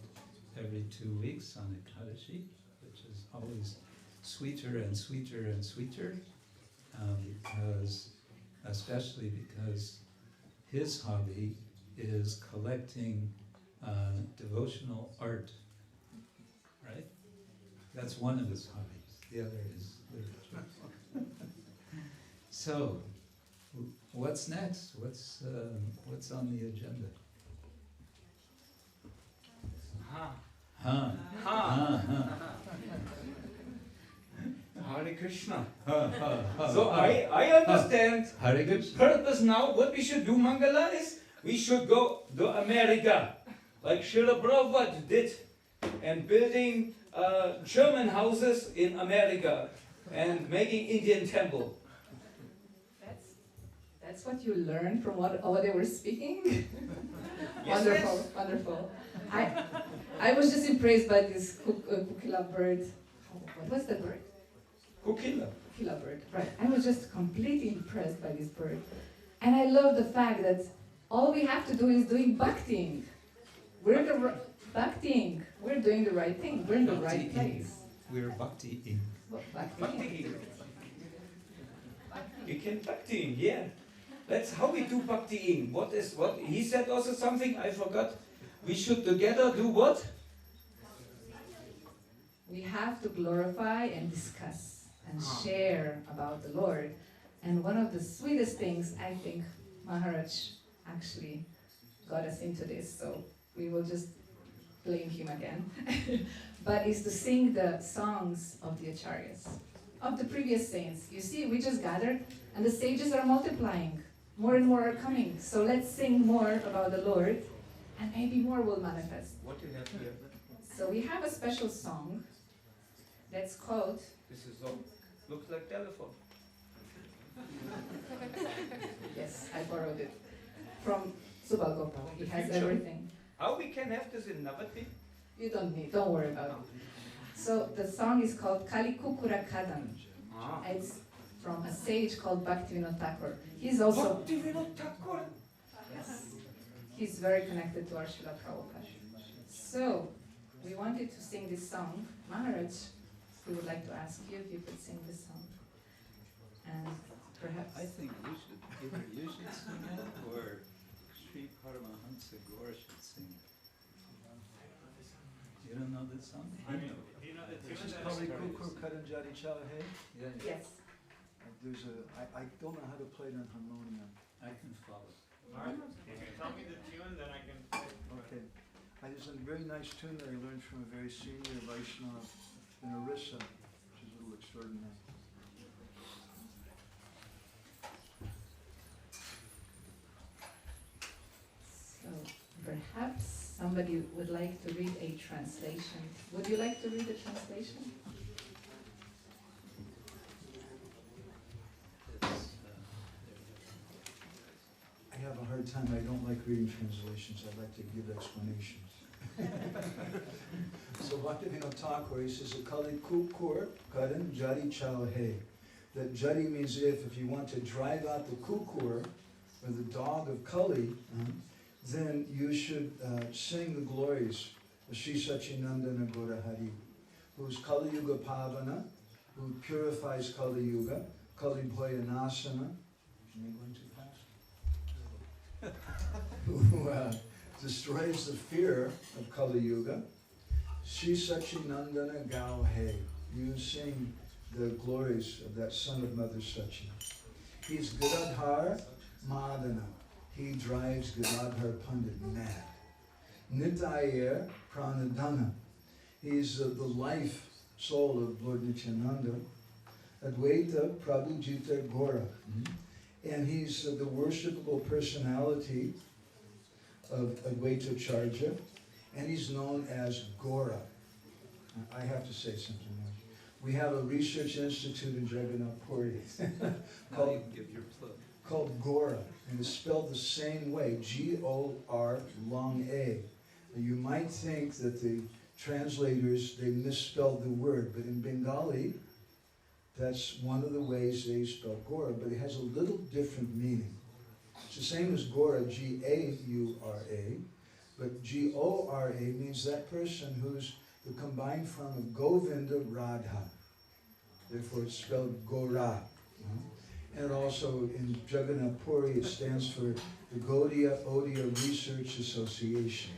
every 2 weeks on Ekadashi, which is always sweeter and sweeter and sweeter, especially because his hobby is collecting devotional art, right? That's one of his hobbies. The other is literature. So, what's next? What's on the agenda? Hare Kṛṣṇa. So I understand Hare the Krishna. purpose now. What we should do, Mangala, is we should go to America, like Srila Prabhupada did, and building German houses in America and making Indian temple. That's what you learned from what they were speaking? Yes, Wonderful, yes. wonderful. I was just impressed by this kukila bird. What was the bird? Kukila. Kukila bird, right. I was just completely impressed by this bird. And I love the fact that all we have to do is doing bhakting. We're bhakting. We're doing the right thing. We're in the right place. We're bhakti in. What, bhakti? Bhakti. We can bhakti, yeah. That's how we do bhakti. What he said also something I forgot. We should together do what? We have to glorify and discuss and share about the Lord. And one of the sweetest things, I think, Maharaj actually got us into this, so we will just blame him again, but is to sing the songs of the acharyas, of the previous saints. You see, we just gathered, and the sages are multiplying. More and more are coming. So let's sing more about the Lord, and maybe more will manifest. What do you have here? So we have a special song that's called... This is all, looks like telephone. Yes, I borrowed it from Subhagopa. He has future. everything. How we can have this in Navadvip? You don't worry about it. So the song is called Kali Kukura Kadan. It's from a sage called Bhaktivinoda Thakur. He's also... Bhaktivinoda Thakur? Yes. He's very connected to our Srila Prabhupada. So, we wanted to sing this song. Maharaj, we would like to ask you if you could sing this song. And perhaps... I think either you should sing it or Sri Paramahansa Gaur should sing it. You don't know this song? I know. This is Kali Kukur Karanjari Chalahe. Yeah, Yes. There's I don't know how to play it on harmonium. I can follow. Alright, if you tell me the tune, then I can play. Okay. There's a very nice tune that I learned from a very senior Vaishnava in Orissa, which is a little extraordinary. So, perhaps somebody would like to read a translation. Would you like to read a translation? I have a hard time. I don't like reading translations. I like to give explanations. So Bhaktivinoda Thakur, he says, Kali Kukur Karan Jari Chalahe. That Jari means if you want to drive out the kukur, or the dog of Kali, then you should sing the glories of Sri Sachinandana Gaura Hari, who's Kali Yuga Pavana, who purifies Kali Yuga, Kali Bhoya Nasana. Am I going too fast? Who destroys the fear of Kali Yuga. Sri Sachinandana Gauhe. You sing the glories of that son of Mother Sachi. He's Gadadhar Madana. He drives Gadadhar Pandit mad. Nitaya Pranadana. He's the life soul of Lord Nityananda. Advaita Prabhujita Gora. And he's the worshipable personality of Advaita Charja, and he's known as Gora. I have to say something now. We have a research institute in Jagannath Puri called Gora, and it's spelled the same way, G-O-R long A. You might think that the translators, they misspelled the word, but in Bengali, that's one of the ways they spell Gora, but it has a little different meaning. It's the same as Gora, G-A-U-R-A, but G-O-R-A means that person who's the combined form of Govinda Radha. Therefore it's spelled Gora. And also in Jagannath Puri it stands for the Gaudiya Odia Research Association.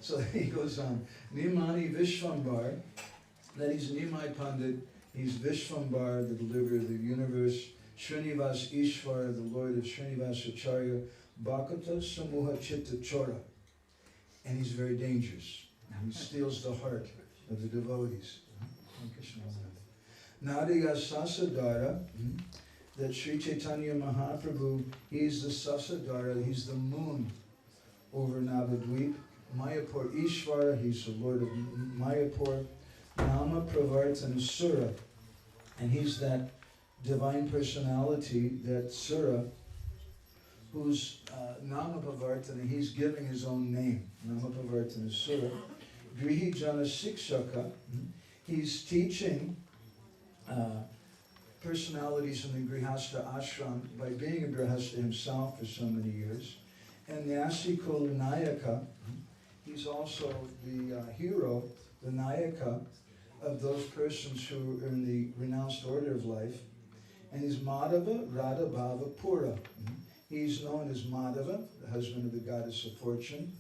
So he goes on, Nimani Vishwambar, that he's Nimai Pandit, he's Vishwambar, the deliverer of the universe, Srinivas Ishvara, the Lord of Srinivas Acharya, Bhakata Samuha Chitta Chora. And he's very dangerous. He steals the heart of the devotees. Nadiya Sasadara, that Sri Chaitanya Mahaprabhu, he's the Sasadara, he's the moon over Navadvip. Mayapur Ishvara, he's the Lord of Mayapur. Nama Pravartana Sura, and he's that divine personality, that Sura, whose Nama Pravartana, he's giving his own name. Nama Pravartana Sura. Grihi Jana Sikshaka, he's teaching personalities in the Grihastha ashram by being a Grihastha himself for so many years. And Nyasiko Nayaka, he's also the hero, the Nayaka of those persons who are in the renounced order of life. And he's Madhava Radha Bhava Pura. He's known as Madhava, the husband of the goddess of fortune.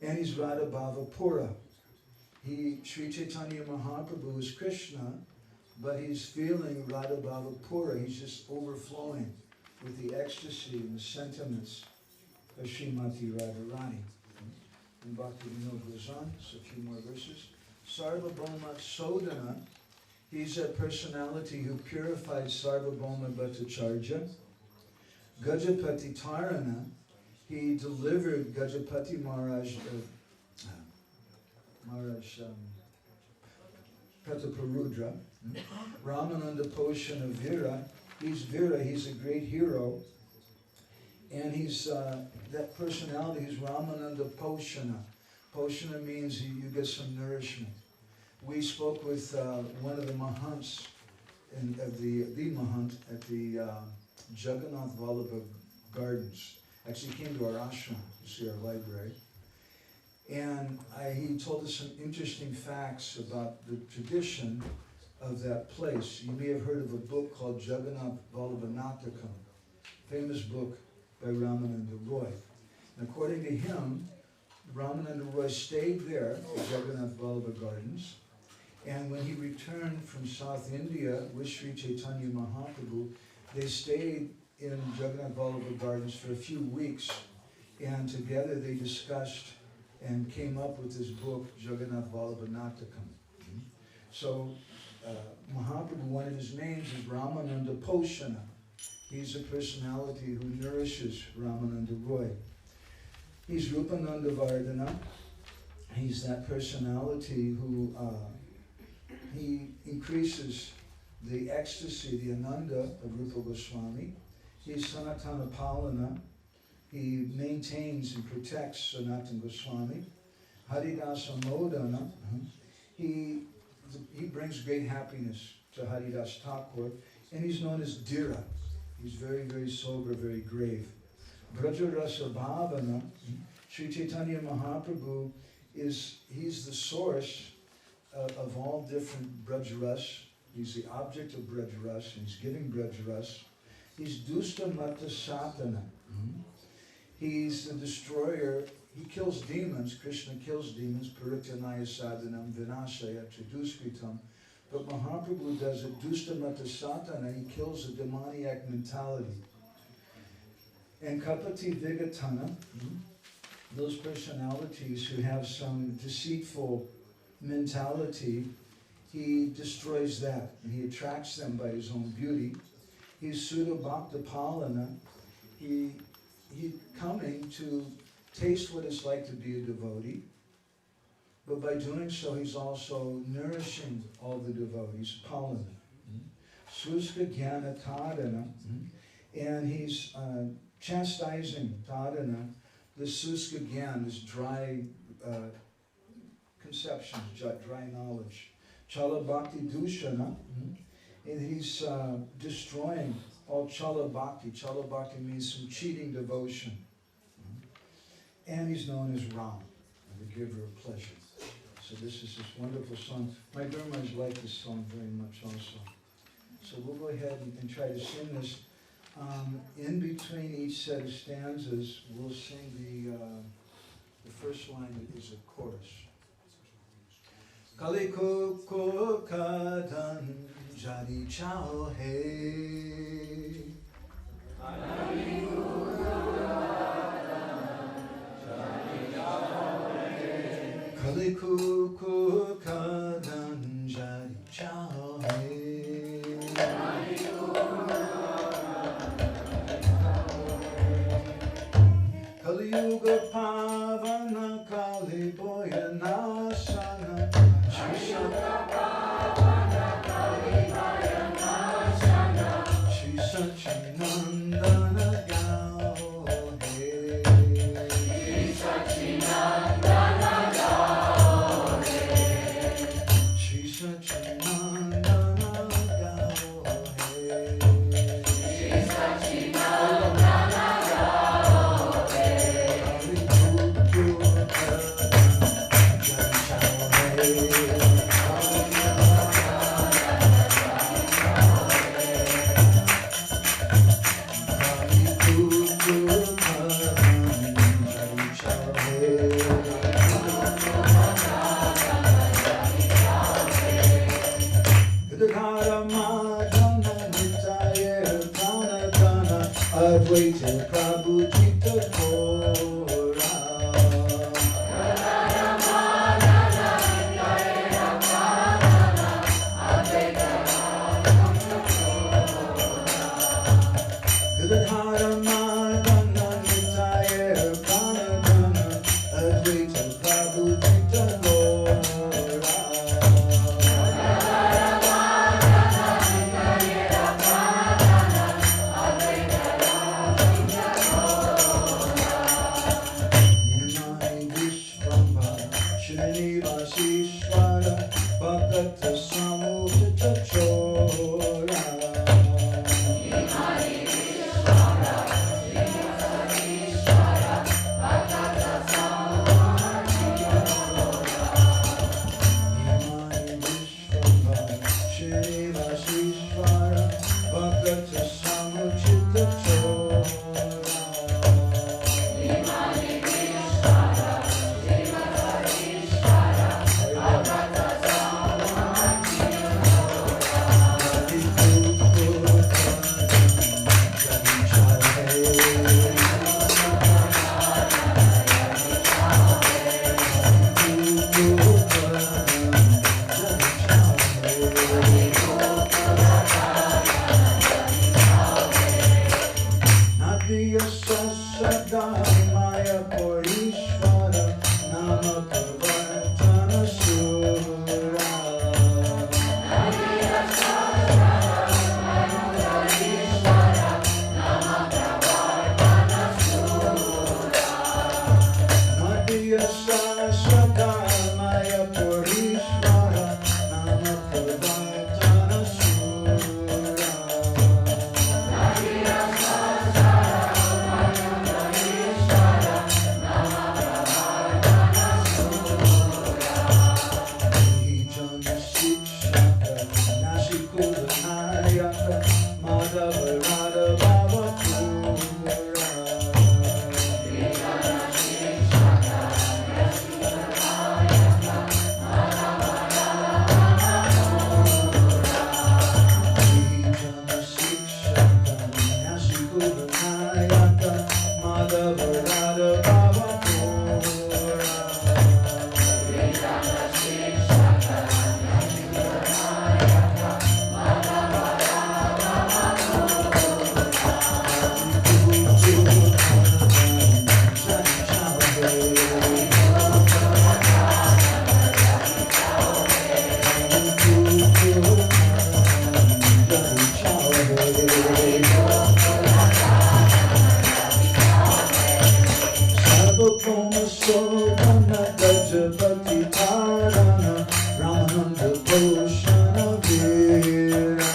And he's Radha Bhava Pura. Sri Chaitanya Mahaprabhu is Kṛṣṇa, but he's feeling Radha Bhava Pura. He's just overflowing with the ecstasy and the sentiments of Srimati Radharani. And Bhakti Vinod goes on, so a few more verses. Sarvabhauma Sodana, he's a personality who purified Sarvabhauma Bhattacharya. Gajapati Tarana, he delivered Gajapati Maharaj Prataparudra. Ramananda Poshana Vira, he's a great hero. And he's, that personality is Ramananda Poshana. Poshana means you get some nourishment. We spoke with one of the Mahants, of the Mahant at the Jagannath Vallabha Gardens. Actually came to our ashram to see our library. And he told us some interesting facts about the tradition of that place. You may have heard of a book called Jagannath Vallabha Natakam, famous book by Ramananda Roy. And according to him, Ramananda Roy stayed there at Jagannath Vallabha Gardens, and when he returned from South India with Sri Chaitanya Mahaprabhu, they stayed in Jagannath Vallabha Gardens for a few weeks, and together they discussed and came up with this book, Jagannath Vallabha Natakam. So Mahaprabhu, one of his names is Ramananda Poshana. He's a personality who nourishes Ramananda Roy. He's Rupananda Vardhana. He's that personality who he increases the ecstasy, the ananda of Rupa Goswami. He's Sanatana Palana. He maintains and protects Sanatana Goswami. Haridasa Modana. He brings great happiness to Haridas Thakur, and he's known as Dhira. He's very, very sober, very grave. Brajarasa Bhavana, Sri Chaitanya Mahaprabhu he's the source of all different Brajaras. He's the object of Brajaras, and he's giving Brajaras. He's Dusta Mata Satana. He's the destroyer. He kills demons. Krishna kills demons. Parityanaya sadhanam vinashaya chaduskritam. But Mahaprabhu does it Dusta Mata Satana. He kills a demoniac mentality. And Kapati Vigatana, those personalities who have some deceitful mentality, he destroys that, and he attracts them by his own beauty. He's Sudha Bhakta Palana. He coming to taste what it's like to be a devotee, but by doing so, he's also nourishing all the devotees, Palana. Suska Jnana Tadana, and he's chastising Tadana, the Suska Jnana, this dry conceptions, dry knowledge. Chala Bhakti Dushana, and he's destroying all Chala Bhakti. Chala Bhakti means some cheating devotion. And he's known as Ram, the giver of pleasure. So this is this wonderful song. My Gurmas like this song very much also. So we'll go ahead and try to sing this. In between each set of stanzas, we'll sing the first line that is a chorus. Kaliko ko kadan jari chao hai. Kaliko ko kadan jari Kali Boya Nashana Shri Sachinandana Gao He Sachinandana Gao He Shri Sachinandana Gao He Shri Sachinandana Gao He Hari Guru Advaita Prabhu Jita Kora Gadadhara Madhana Nitaya Pranadhana Advaita Prabhu Jita Kora Srinivasishvara Bhagata Samudita Chora Imani Vishwara Srinivasishvara Bhagata Samudita Chora Imani Vishwara Srinivasishvara Bhagata Samudita Chora Imani Vishwara Maya Porishvara Nama Parvartana Sura Madhya Sasada Maya Porishvara Nama Parvartana Sura Madhavananda Baba Pura Madhavananda Baba Pura Sarvabhauma Sodhana Gajapati Dharana Ramananda Bhoshana Veera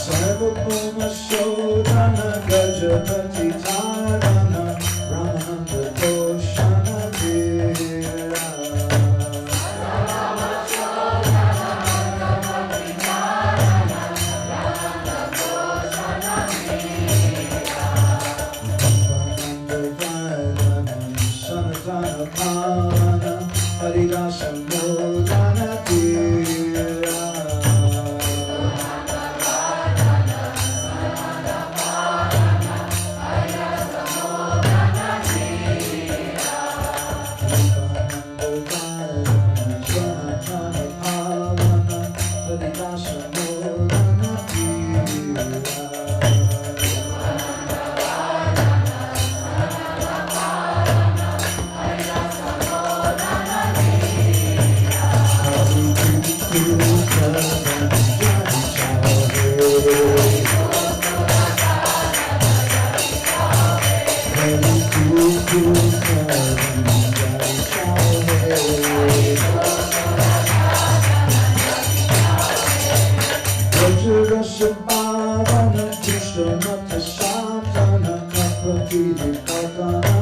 Sarvabhauma Sodhana Gajapati Dharana Ramananda Bhoshana Veera Sabhavana Krishna Mata Satana Kapati Vikatana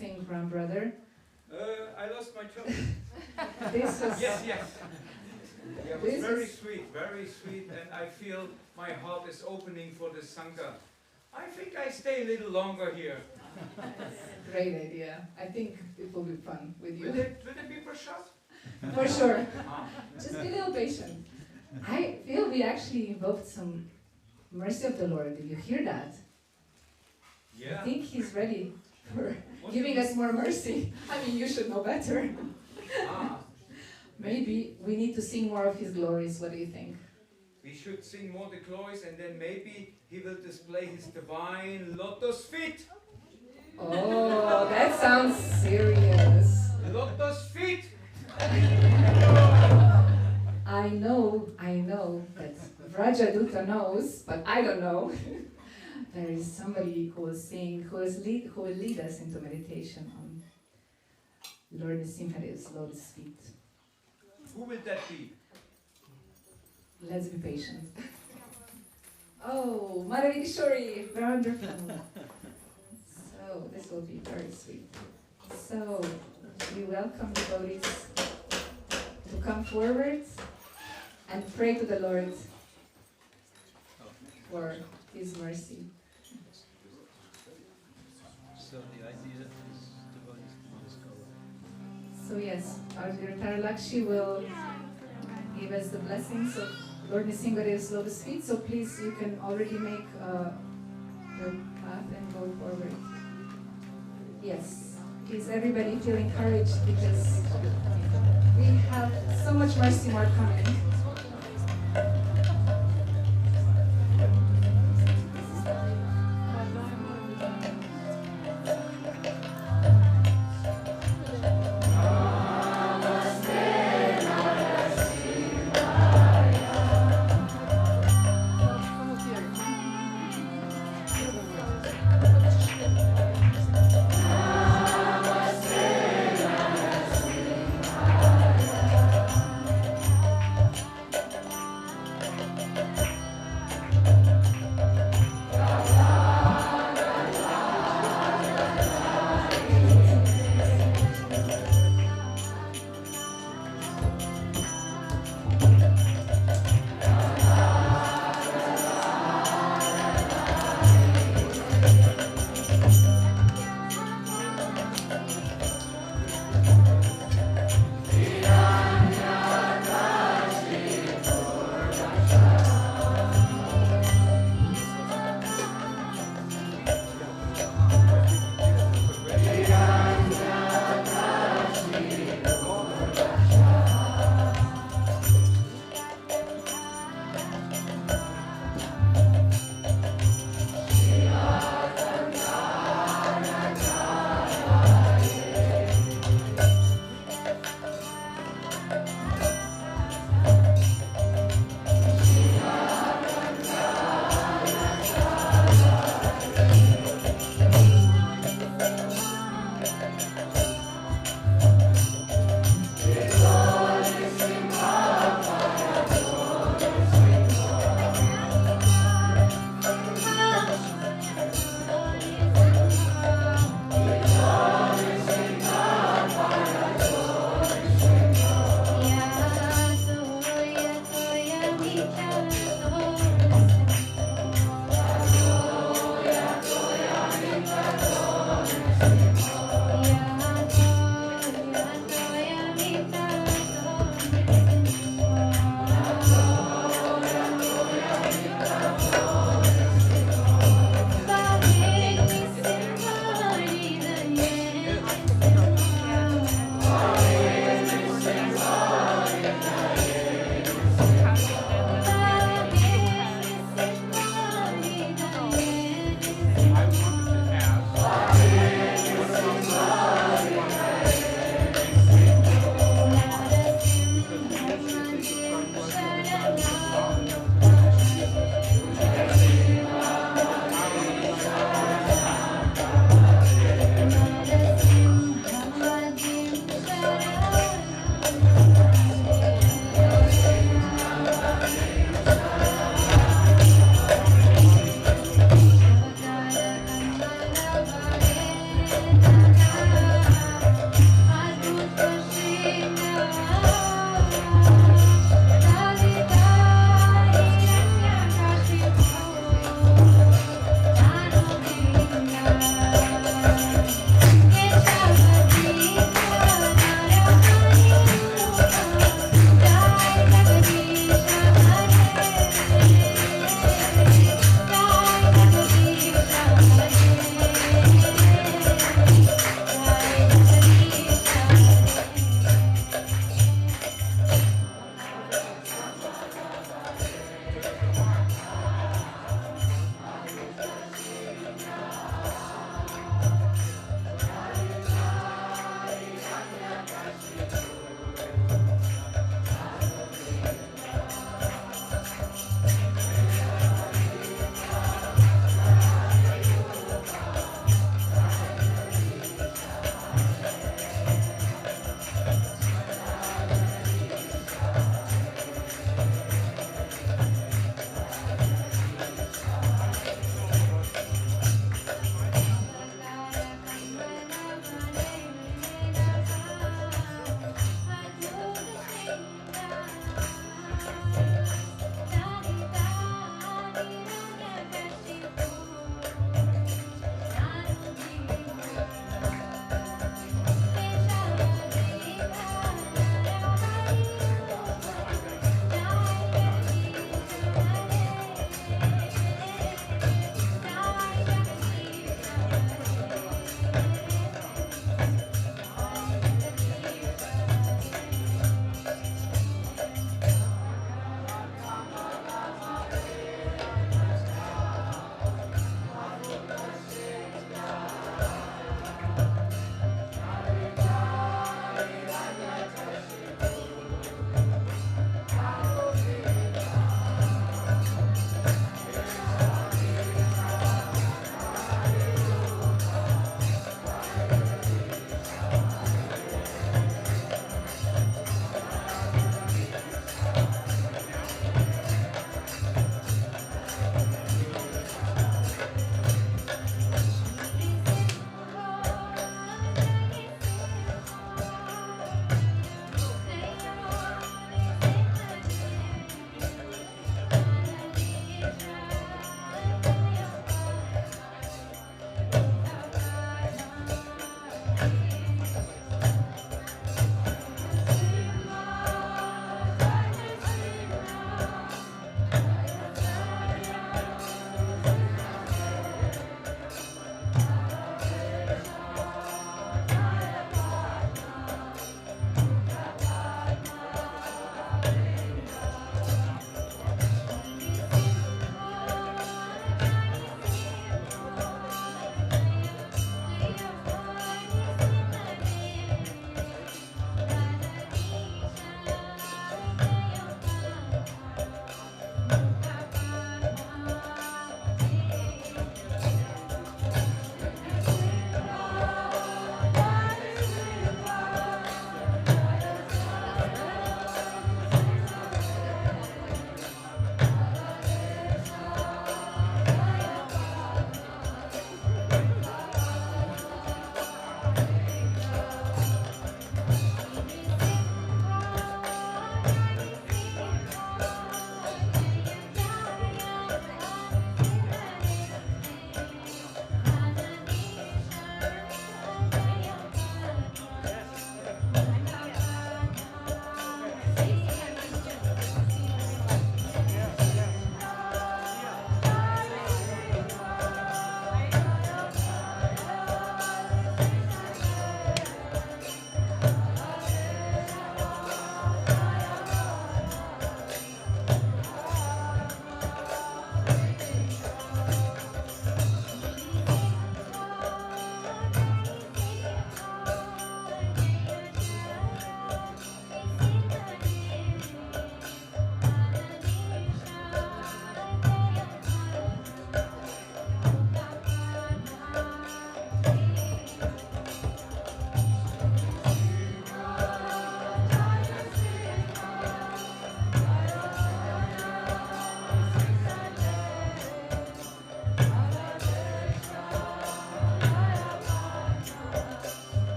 think, Ram brother? I lost my job. This was Yes. Yeah, it This was very is- sweet, and I feel my heart is opening for the Sangha. I think I stay a little longer here. great idea. I think it will be fun with Will you. it be prashad? For sure. Ah. Just be a little patient. I feel we actually invoked some mercy of the Lord. Did you hear that? I Yeah. think He's ready for What giving do us more mercy. I mean, you should know better. Ah, Maybe we need to sing more of His glories. What do you think? we should sing more the glories, and then maybe He will display His divine lotus feet. Oh, that sounds serious. Lotus feet. I know that Vrajaduta knows, but I don't know. There is somebody who will sing, who will lead us into meditation on Lord Nrsimha's lotus feet. Who will that be? Let's be patient. Oh, Madhavishori, wonderful. So, this will be very sweet. So, we welcome devotees to come forward and pray to the Lord for His mercy. So the idea is devotees can just go. So yes, our dear Taralakshi will give us the blessings of Lord Nrsimha's lotus feet. So please, you can already make your path and go forward. Yes, please everybody feel encouraged because we have so much mercy more coming.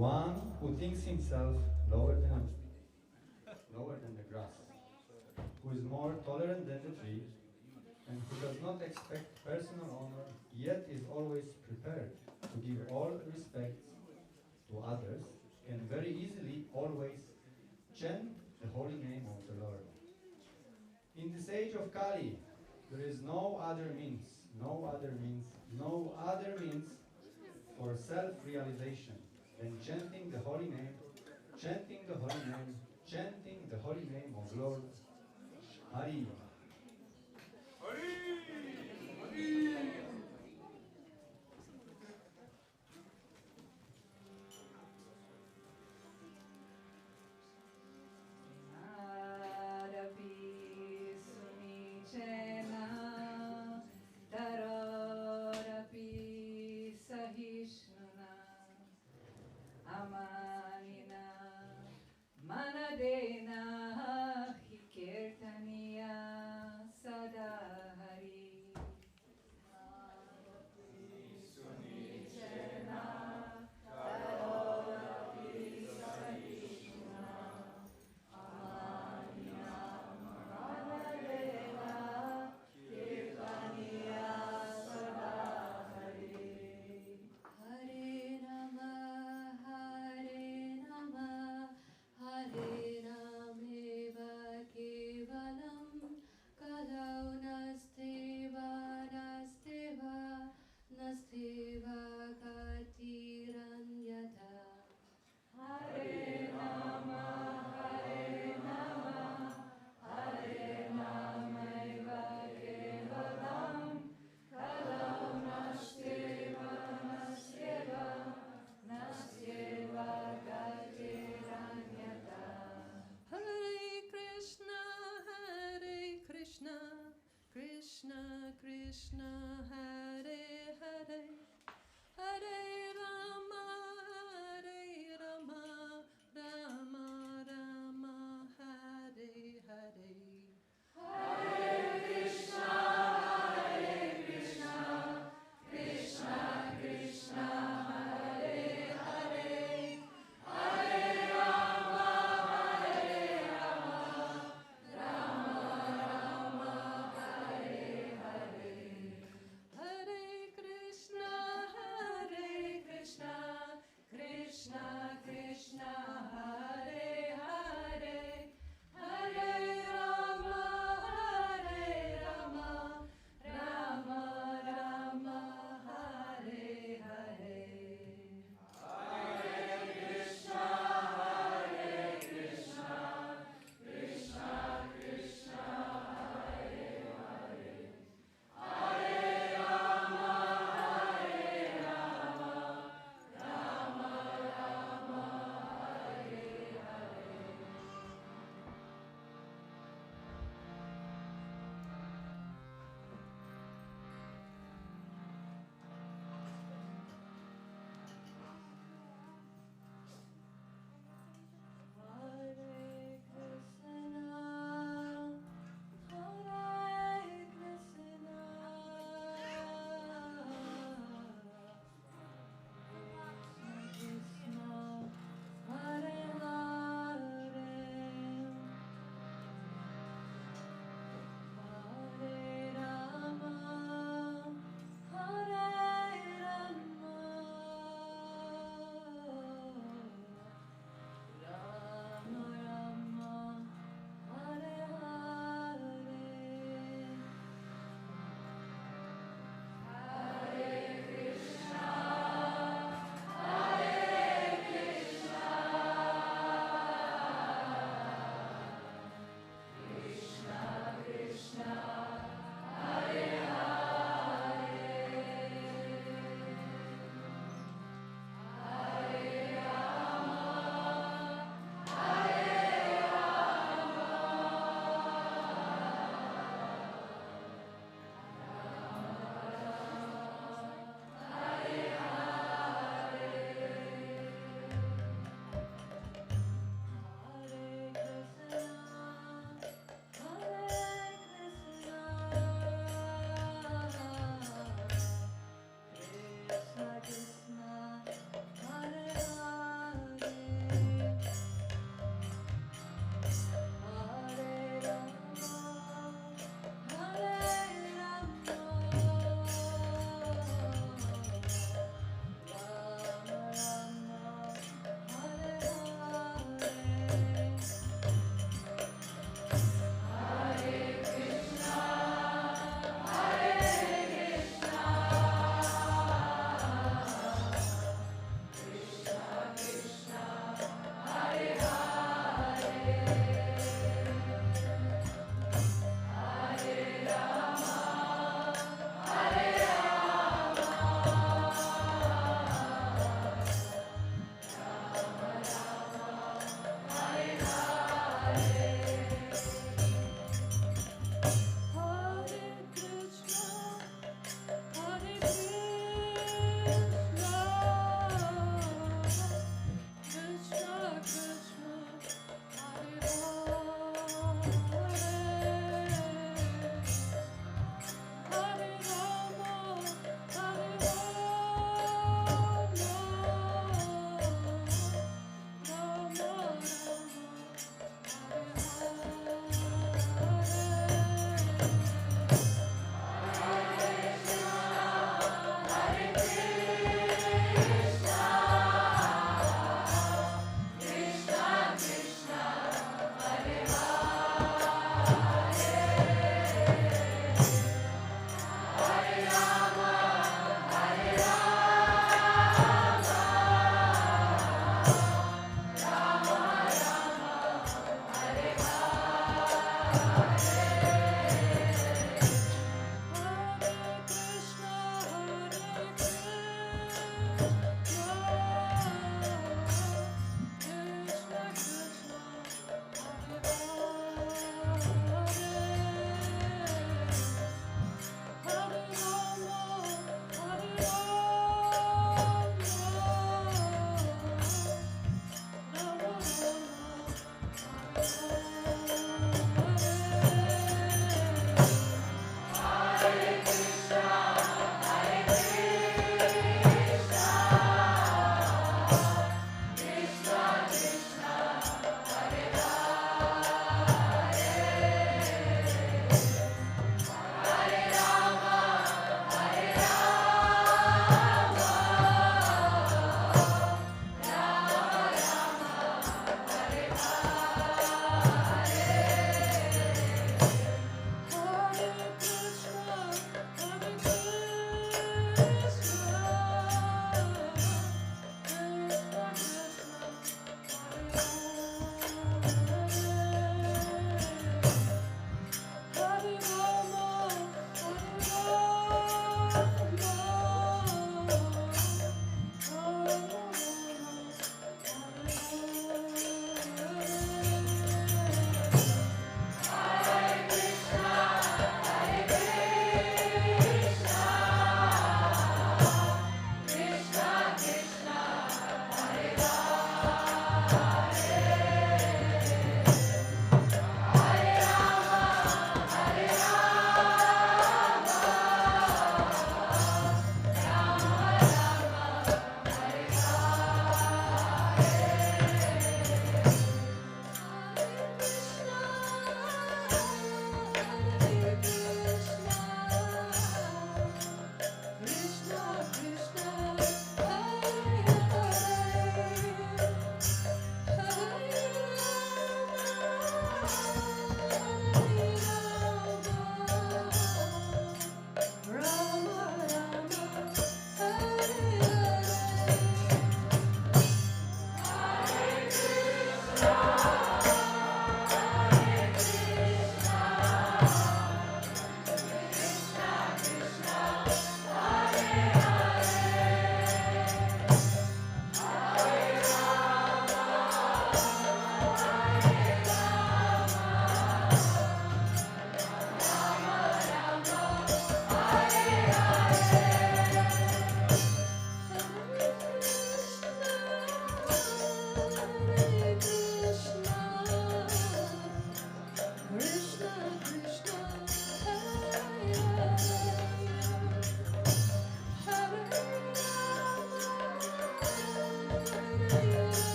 one who thinks himself lower than the grass, who is more tolerant than the tree, and who does not expect personal honor, yet is always prepared to give all respect to others, can very easily always chant the holy name of the Lord. In this age of Kali, there is no other means for self-realization than chanting the holy name of Lord Hari. Krishna Krishna Hare Hare Hare Rama Rama Rama Hare Hare Hare Krishna Krishna Krishna Hare Hare Hare Rama Rama Hare Hare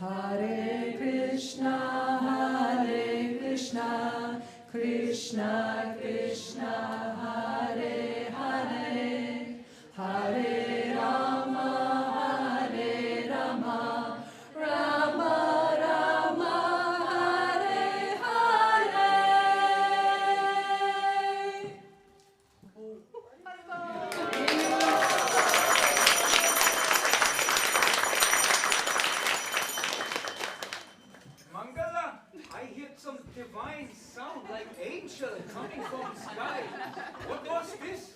Hare Krishna, Krishna Krishna, Hare Hare, Hare Rama, Rama Rama, Hare Hare. Mangala, I heard some divine sound like angel coming from sky. What was this?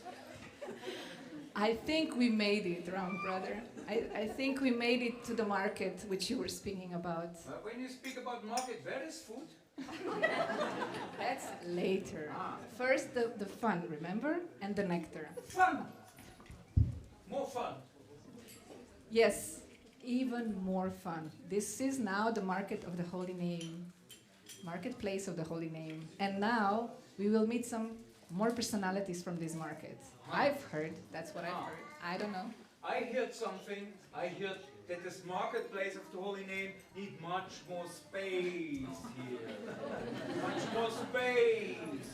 I think we made it, Ram brother. I think we made it to the market which you were speaking about. When you speak about market, where is food? That's later. Ah. First the fun, remember? And the nectar. Fun! More fun. Yes, even more fun. This is now the market of the Holy Name. Marketplace of the Holy Name. And now we will meet some more personalities from this market. I've heard, that's what I've heard. I don't know. I heard something. I heard that this marketplace of the Holy Name need much more space here. Much more space.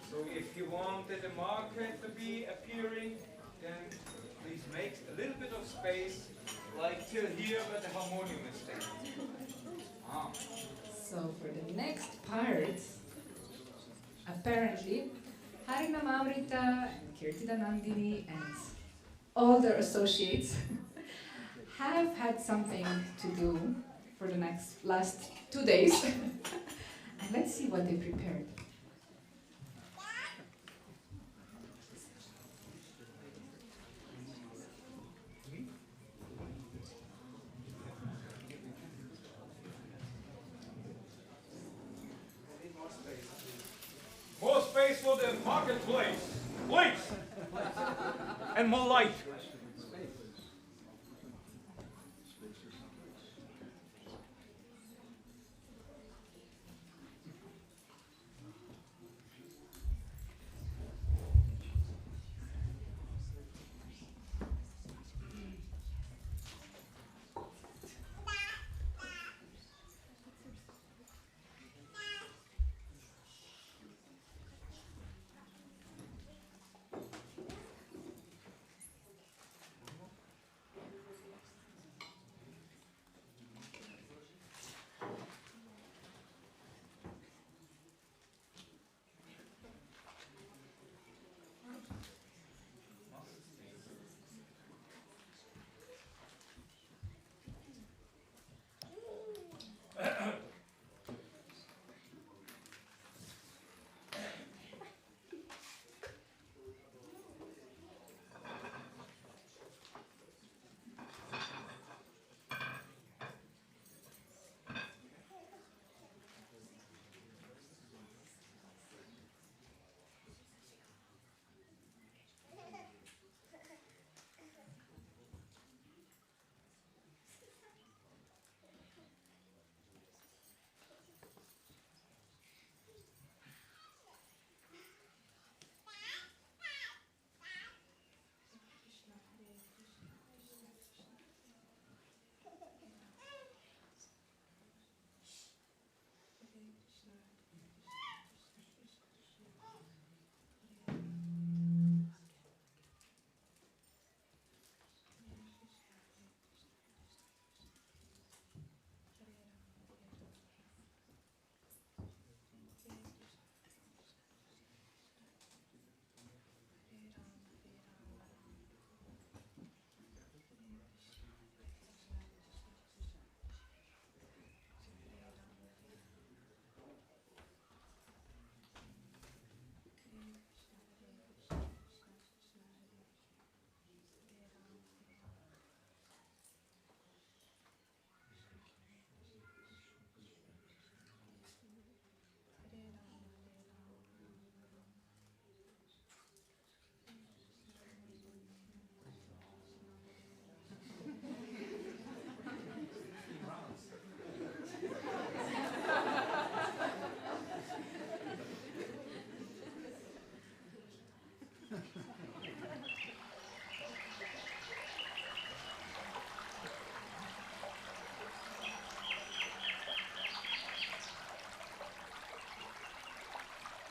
So if you want that the market to be appearing, then please make a little bit of space, like till here where the harmonium is standing. Ah. So for the next part, apparently, Harinamamrita and Kirtidanandini and all their associates have had something to do for the last 2 days. And let's see what they prepared. More space for the marketplace, please! And more light.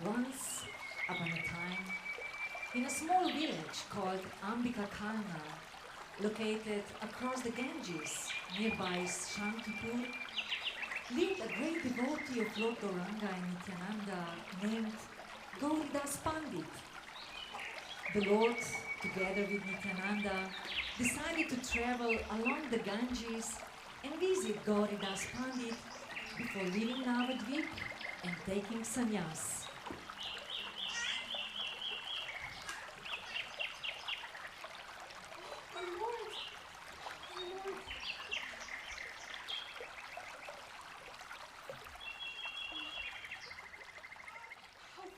Once upon a time, in a small village called Kṛṣṇa, located across the Ganges nearby Shantipur, lived a great devotee of Lord Gauranga and Nityananda named Gauridas Pandit. The Lord, together with Nityananda, decided to travel along the Ganges and visit Gauridas Pandit before leaving Navadvip and taking sannyas.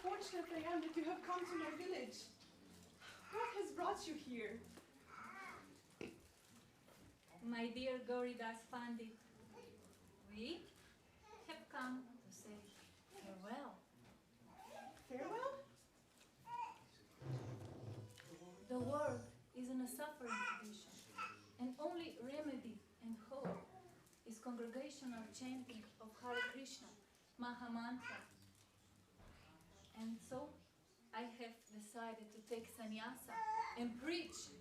Fortunate I am that you have come to my village. What has brought you here? My dear Gauridas Pandit, we have come to say farewell. Farewell? The world is in a suffering condition, and only remedy and hope is congregational chanting of Hare Krishna, Mahamantra. And so I have decided to take sannyasa and preach.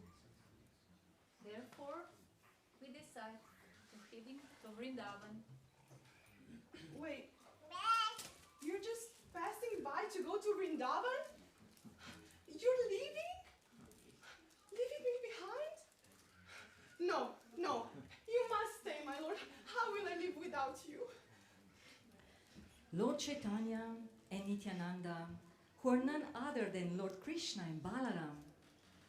Therefore, we decide to heading to Vrindavan. Wait, you're just passing by to go to Vrindavan? You're leaving? Leaving me behind? No, no, you must stay, my lord. How will I live without you? Lord Chaitanya and Nityananda, who are none other than Lord Kṛṣṇa and Balaram,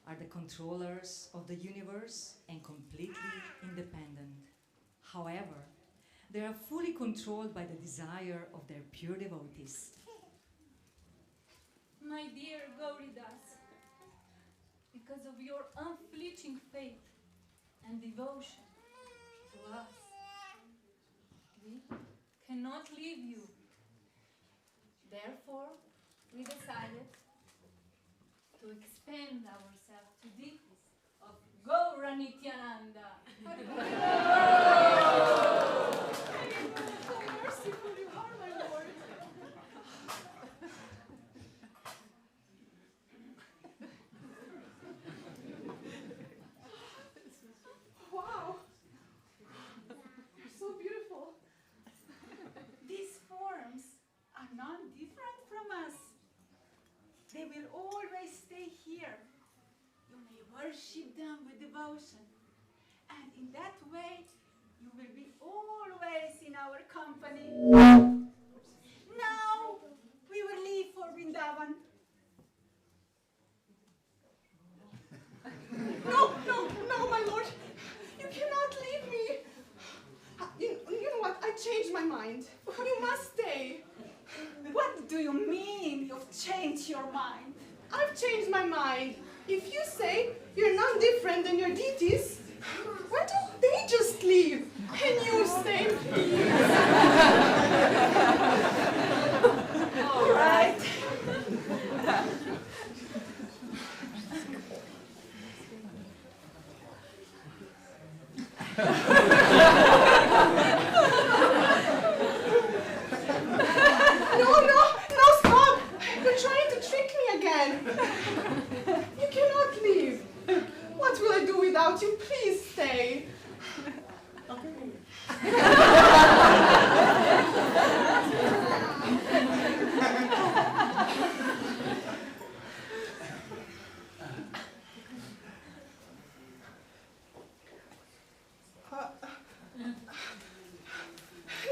are the controllers of the universe and completely independent. However, they are fully controlled by the desire of their pure devotees. My dear Gauridas, because of your unflinching faith and devotion to us, we cannot leave you. Therefore, we decided to expand ourselves to deities of Gaura Nityananda. How merciful you are, my lord. Wow. You're so beautiful. These forms are not different from us. They will always stay here. You may worship them with devotion. And in that way, you will be always in our company. Now, we will leave for Vrindavan. No, no, no, my lord. You cannot leave me. You know what? I changed my mind. You must stay. What do you mean you've changed your mind? I've changed my mind. If you say you're not different than your deities, why don't they just leave? And you stay, please? All right. No, stop! You're trying to trick me again. You cannot leave. What will I do without you? Please stay.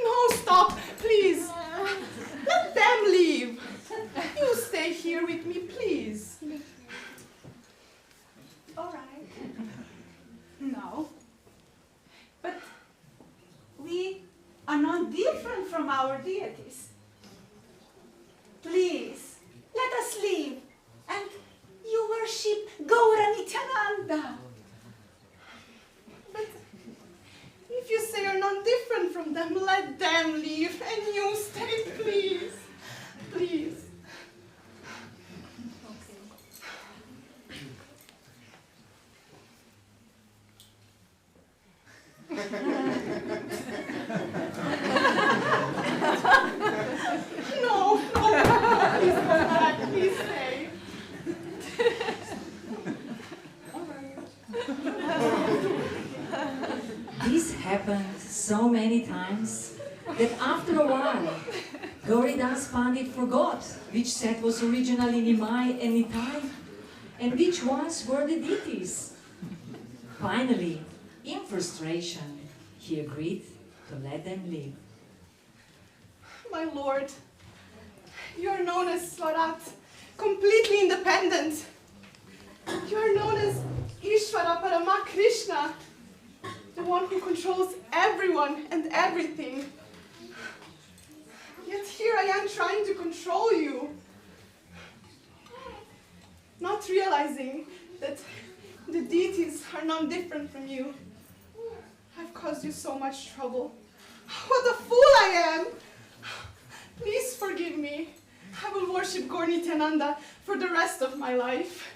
No, stop, please. Let them leave. You stay here with me, please. All right. No. But we are not different from our deities. Please, let us leave and you worship Gaura Nityananda. But if you say you're not different from them, let them leave and you stay, please. Please. No, please. happens that after a while, Gauridas Pandit forgot which set was originally Nimai and Nitai, and which ones were the deities. Finally, in frustration, he agreed to let them live. My lord, you are known as Swarat, completely independent. You are known as Ishvara Parama Kṛṣṇa, the one who controls everyone and everything. Yet here I am trying to control you, not realizing that the deities are not different from you. I've caused you so much trouble. What a fool I am! Please forgive me. I will worship Gaur Nityananda for the rest of my life.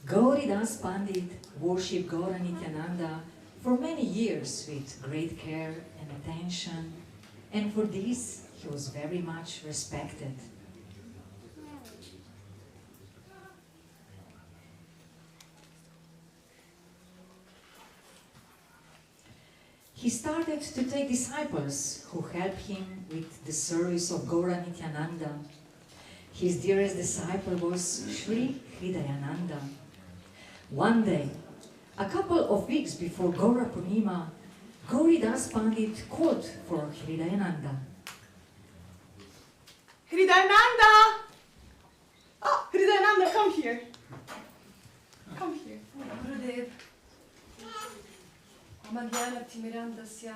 Gauridas Pandit worshipped Gaura Nityananda for many years with great care and attention, and for this he was very much respected. He started to take disciples who helped him with the service of Gaura Nityananda. His dearest disciple was Sri Hridayananda. One day, a couple of weeks before Gaura Purnima, Gauridas Pandit called for Hridayananda. Hridayananda! Oh, Hridayananda, come here. Come here. Gurudev, Amagyana Timirandasya,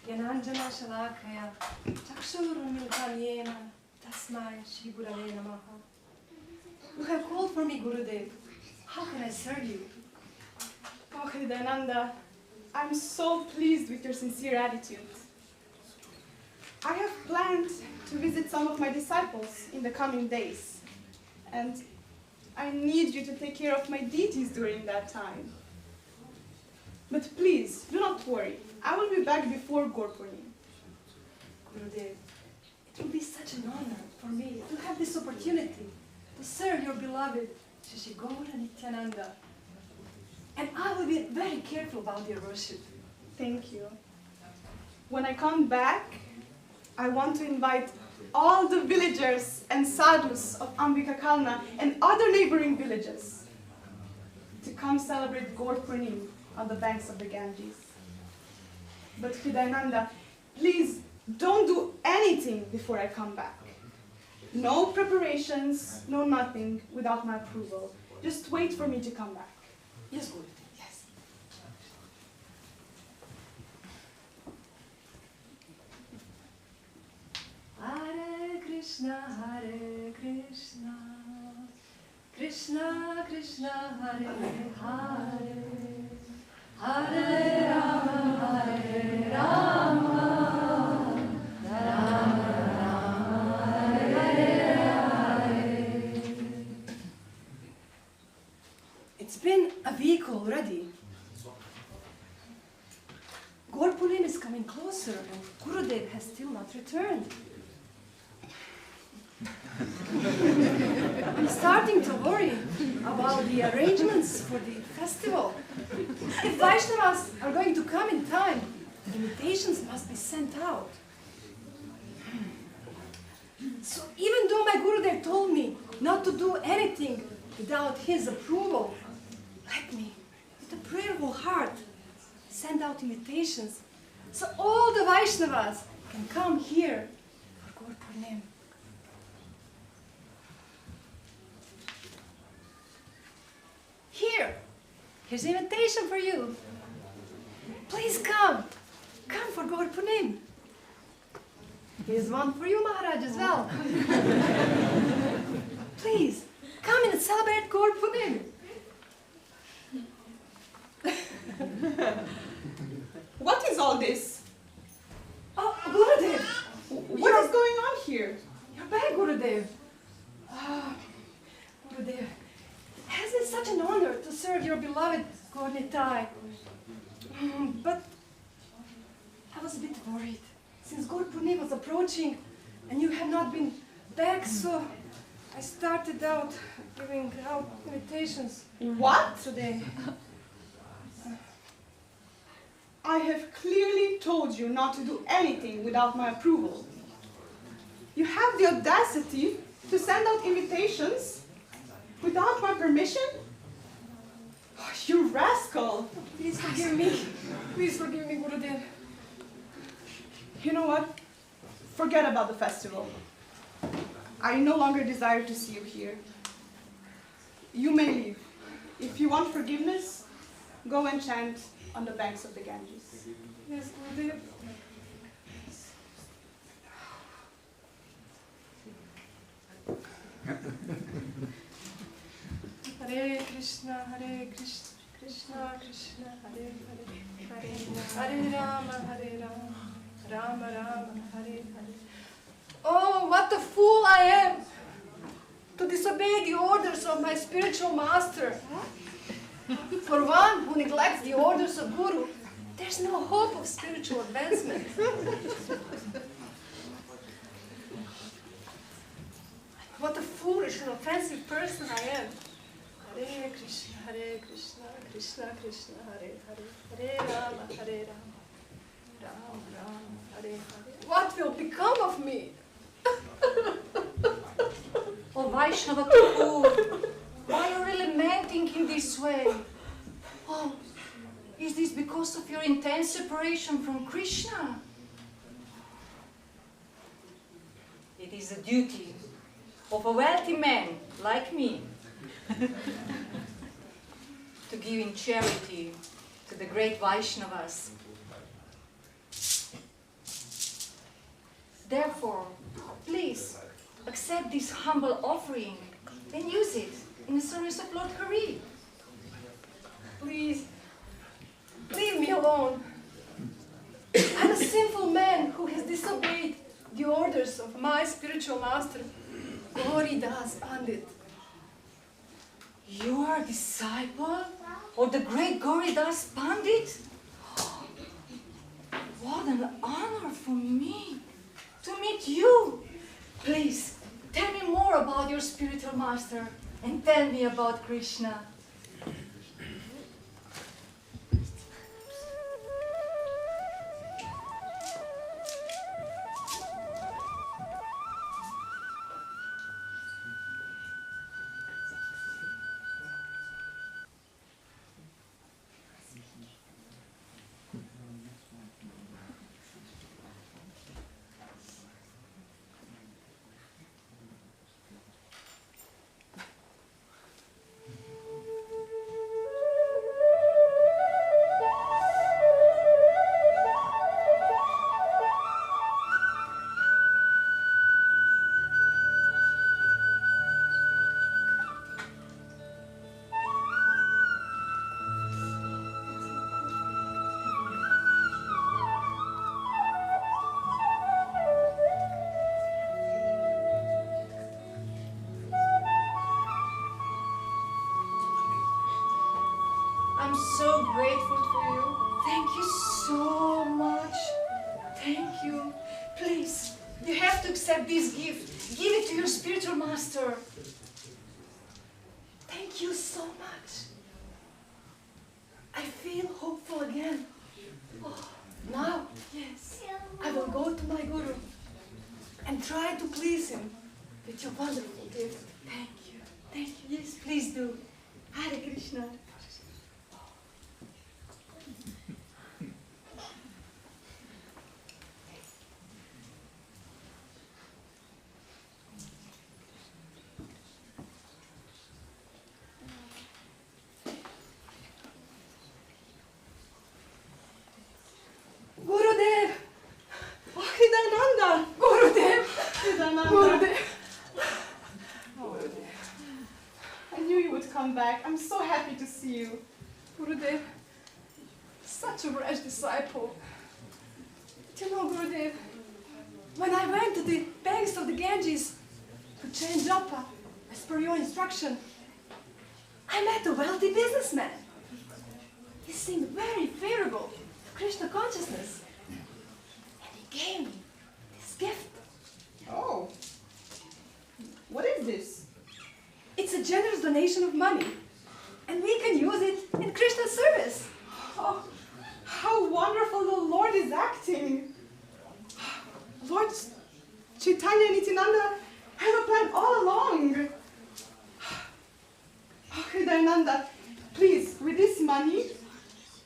Yananjana Shalakaya, Chakshurumilkanyena, Tasmai Shri Gurave Namaha. You have called for me, Gurudev. How can I serve you? Oh, Hridayananda, I'm so pleased with your sincere attitude. I have planned to visit some of my disciples in the coming days, and I need you to take care of my deities during that time. But please, do not worry. I will be back before Gaur Purnima. Gurudev, it will be such an honor for me to have this opportunity to serve your beloved Shri Gaura Nityananda. And I will be very careful about your worship. Thank you. When I come back, I want to invite all the villagers and sadhus of Ambika Kṛṣṇa and other neighboring villages to come celebrate Gaur Purnima on the banks of the Ganges. But Hridayananda, please don't do anything before I come back. No preparations, no nothing without my approval. Just wait for me to come back. Yes, Gurudev. Hare Krishna, Krishna Krishna, Hare Hare, Hare Rama, Hare Rama, Rama Rama, Hare Hare. It's been a week already. Gaur Purnima is coming closer and Gurudev has still not returned. I'm starting to worry about the arrangements for the festival. If Vaishnavas are going to come in time, invitations must be sent out. So even though my Gurudev told me not to do anything without his approval, let me, with a prayerful heart, send out invitations so all the Vaishnavas can come here for Gaur Purnima. Here's an invitation for you. Please come. Come for Gaur Purnima. Here's one for you, Maharaj, as well. Please, come and celebrate Gaur Purnima. What is all this? Oh, Gurudev! What is going on here? You're back, Gurudev. Ah, Gurudev, has it such an honor to serve your beloved Gornitai? But I was a bit worried, since Guru Purnima was approaching and you have not been back, so I started out giving out invitations. What? Today. I have clearly told you not to do anything without my approval. You have the audacity to send out invitations without my permission? Oh, you rascal! Please forgive me. Please forgive me, Gurudev. You know what? Forget about the festival. I no longer desire to see you here. You may leave. If you want forgiveness, go and chant on the banks of the Ganges. Yes, Gurudev. Hare Krishna, Hare Krishna, Krishna Krishna, Hare Hare, Hare Rama, Hare Rama, Rama Rama, Hare Hare. Oh, what a fool I am to disobey the orders of my spiritual master. For one who neglects the orders of Guru, there's no hope of spiritual advancement. What a foolish and offensive person I am. Hare Krishna, Krishna Krishna, Hare Hare, Hare Rama, Rama Rama, Hare Hare. What will become of me? Oh, Vaishnava Thakur, why are you lamenting in this way? Oh, is this because of your intense separation from Krishna? It is a duty of a wealthy man like me to give in charity to the great Vaishnavas. Therefore, please accept this humble offering and use it in the service of Lord Hari. Please, leave me alone. I'm a sinful man who has disobeyed the orders of my spiritual master, Gauridas Pandit. You are a disciple of the great Gauridas Pandit? What an honor for me to meet you. Please, tell me more about your spiritual master and tell me about Krishna. I'm so grateful for you. Thank you so much. Thank you. Please, you have to accept this gift. Give it to your spiritual master. Thank you so much. I feel hopeful again. Oh, now, yes, I will go to my Guru and try to please him with your wonderful gift. Thank you. Thank you. Yes, please do. Hare Krishna. Gurudev! Oh, Hidananda! Gurudev! Madhavananda. Gurudev! I knew you would come back. I'm so happy to see you. Gurudev, such a rash disciple. Do you know, Gurudev, when I went to the banks of the Ganges to change japa, as per your instruction, I met a wealthy businessman. He seemed very favorable to Krishna consciousness. And he gave me this gift. Oh. What is this? It's a generous donation of money. And we can use it in Krishna's service. Oh, how wonderful the Lord is acting. Lord Chaitanya and Nityananda have a plan all along. Oh, Hridayananda, please, with this money,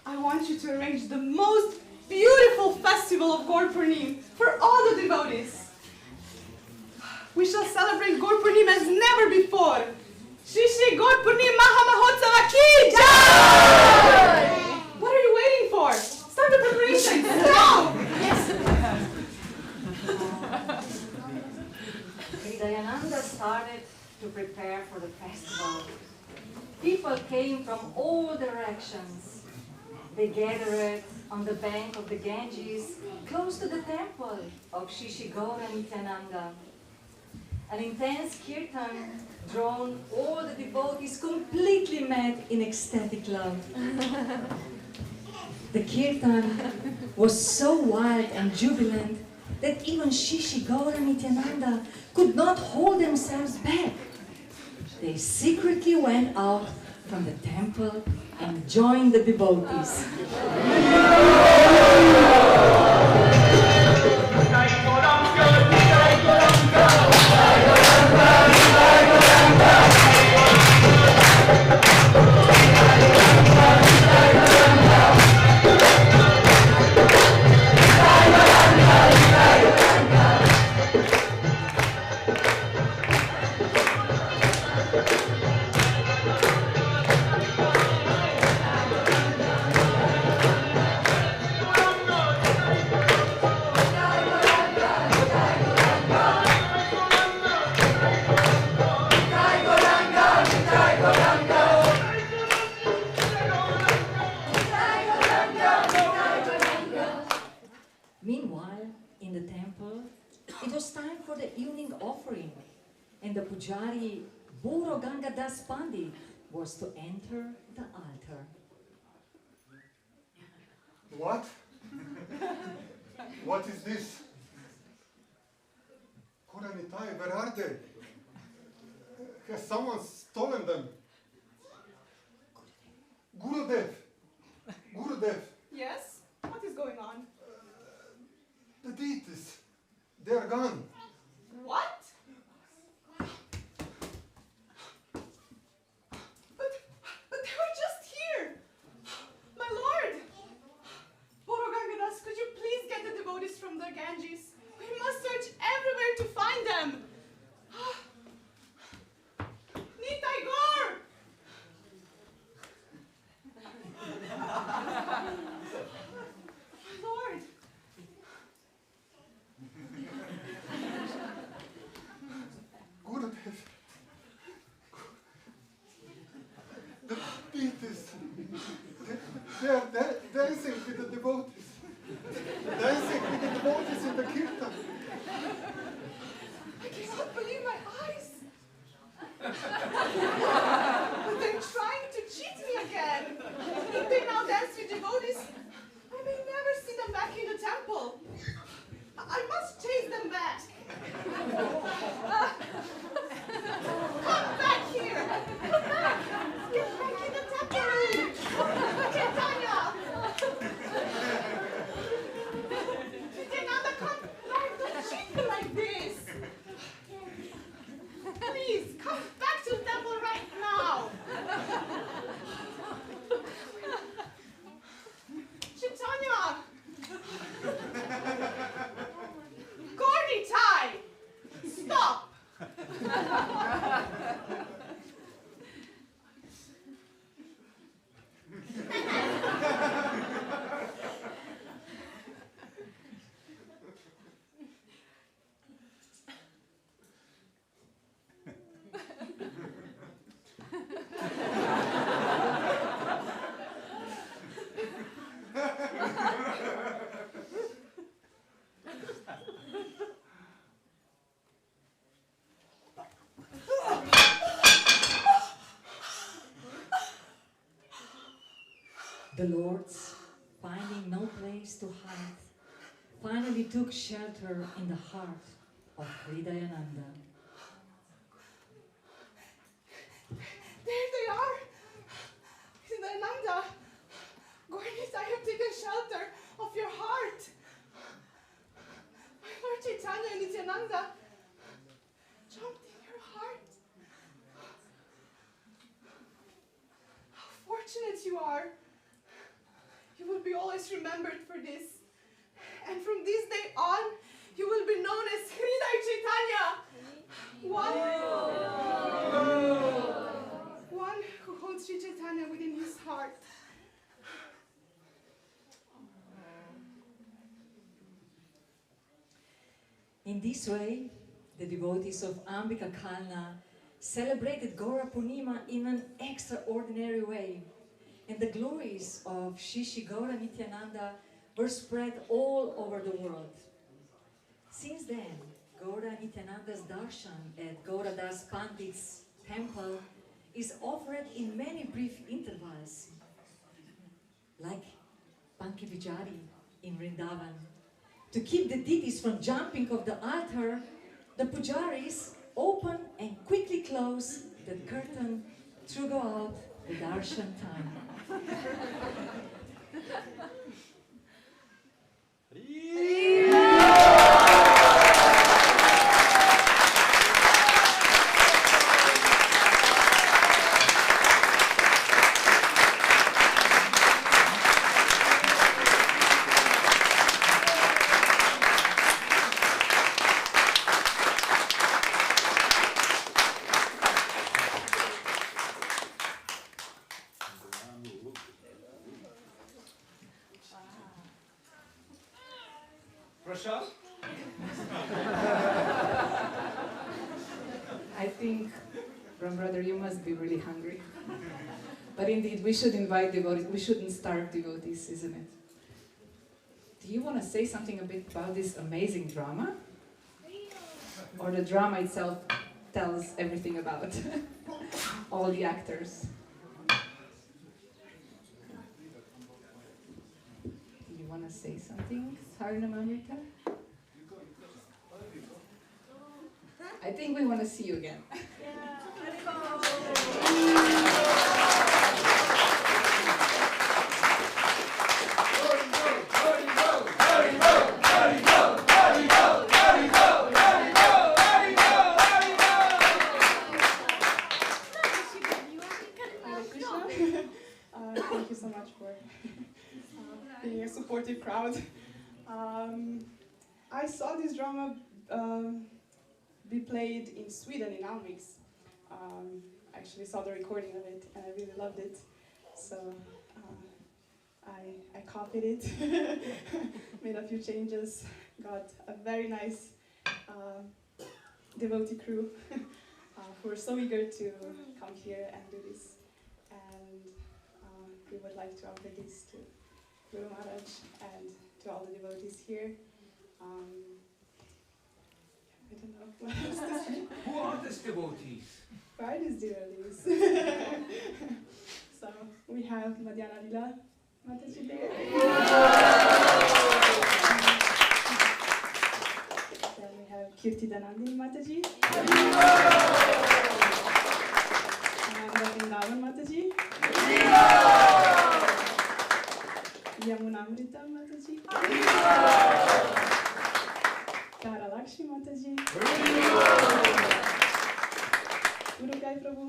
I want you to arrange the most beautiful festival of Gaur Purnim for all the devotees. We shall celebrate Gaur Purnim as never before. Shri Shri Gaur Purnim Mahamahotsava ki jai! What are you waiting for? Start the preparations now! Hridayananda started to prepare for the festival. People came from all directions. They gathered on the bank of the Ganges, close to the temple of Shri Shri Gaura Nityananda. An intense kirtan drawn all the devotees completely mad in ecstatic love. The kirtan was so wild and jubilant that even Shri Shri Gaura Nityananda could not hold themselves back. They secretly went out from the temple and joined the devotees. Meanwhile, in the temple, it was time for the evening offering, and the pujari Buro Ganga Das Pandit was to enter the altar. What? What is this? Kuranitai, where are they? Has someone stolen them? Gurudev! Gurudev! Yes? What is going on? The deities, they are gone. What? But they were just here! My lord! Borogangadas, could you please get the devotees from the Ganges? We must search everywhere to find them! Nitai Gaur! The lords, finding no place to hide, finally took shelter in the heart of Hridayananda. There they are! Hridayananda! Gorgeous, I have taken shelter of your heart. My Lord Chaitanya and Nityananda jumped in your heart. How fortunate you are. You will be always remembered for this. And from this day on, you will be known as Hriday Chaitanya. One who holds Sri Chaitanya within his heart. In this way, the devotees of Ambika Kṛṣṇa celebrated Gaura Purnima in an extraordinary way, and the glories of Shishi Gaura Nityananda were spread all over the world. Since then, Gaura Nityananda's darshan at Gauradas Pandit's temple is offered in many brief intervals, like Banki Vijari in Vrindavan. To keep the deities from jumping off the altar, the pujaris open and quickly close the curtain throughout the darshan time. Prashad? I think, Ram brother, you must be really hungry. But indeed, we should invite devotees. We shouldn't starve devotees, isn't it? Do you want to say something a bit about this amazing drama? Or the drama itself tells everything about all the actors? Do you want to say something, Harinamamrita? I think we want to see you again. Thank you so much for being a supportive crowd. I saw this drama be played in Sweden in Almix. I actually saw the recording of it and I really loved it. So I copied it, made a few changes, got a very nice devotee crew who are so eager to come here and do this. And we would like to offer this to Guru Maharaj and to all the devotees here. I don't know what else to say. Who are these devotees? Who are these devotees? So we have Madhavananda Mataji there. Then we have Kirtidanandini Mataji. And Vrindavan Mataji. Yamunamrita Mataji. Karalakshmi Mataji. Gurukai Prabhu.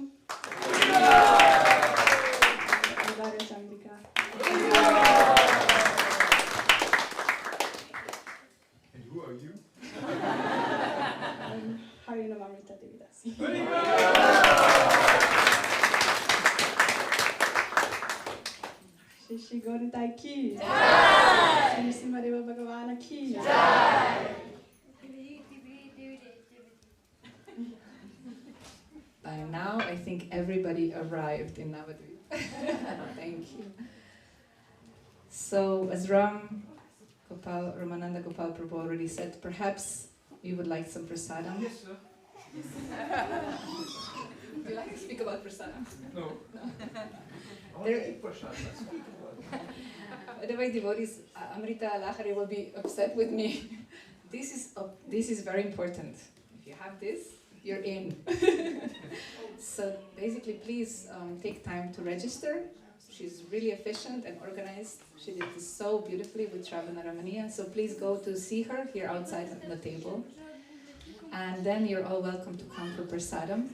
Radha Chandrika. And who are you? Harinamamrita Devidasi. Shishi Gauritai ki. Shri Simadeva Bhagavana ki. By now, I think everybody arrived in Navadvip. Thank you. So, as Ramananda Gopal Prabhu already said, perhaps you would like some prasadam? Yes, sir. Would you like to speak about prasadam? No. By the way, devotees, Amrita Lahari will be upset with me. This is very important. If you have this, you're in. So basically, please take time to register. She's really efficient and organized. She did this so beautifully with Shravana Ramaniya. So please go to see her here outside on the table. And then you're all welcome to come for prasadam.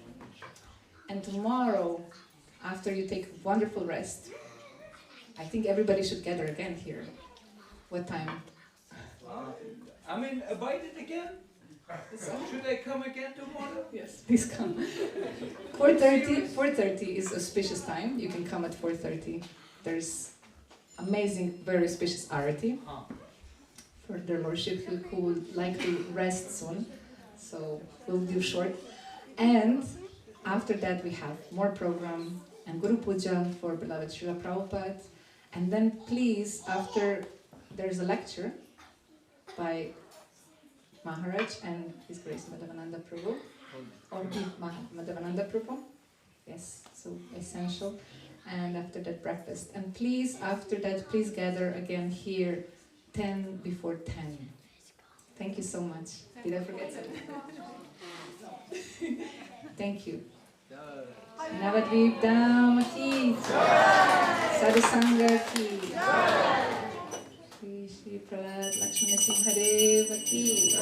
And tomorrow, after you take wonderful rest, I think everybody should gather again here. What time? I'm invited again? Should I come again tomorrow? Yes, please come. 4:30 is auspicious time. You can come at 4:30. There's amazing, very auspicious arati for their lordship who would like to rest soon. So we'll do short. And after that we have more program and Guru Puja for beloved Srila Prabhupada. And then please, after there's a lecture by Maharaj and His Grace Madhavananda Prabhu, or Madhavananda Prabhu, yes, so essential. And after that, breakfast. And please, after that, please gather again here 10 before 10. Thank you so much. Did I forget something? Thank you. Navadvip Dham ki, Sadhu Sangha ki, Shri Prahlad Lakshmana Simha Deva ki.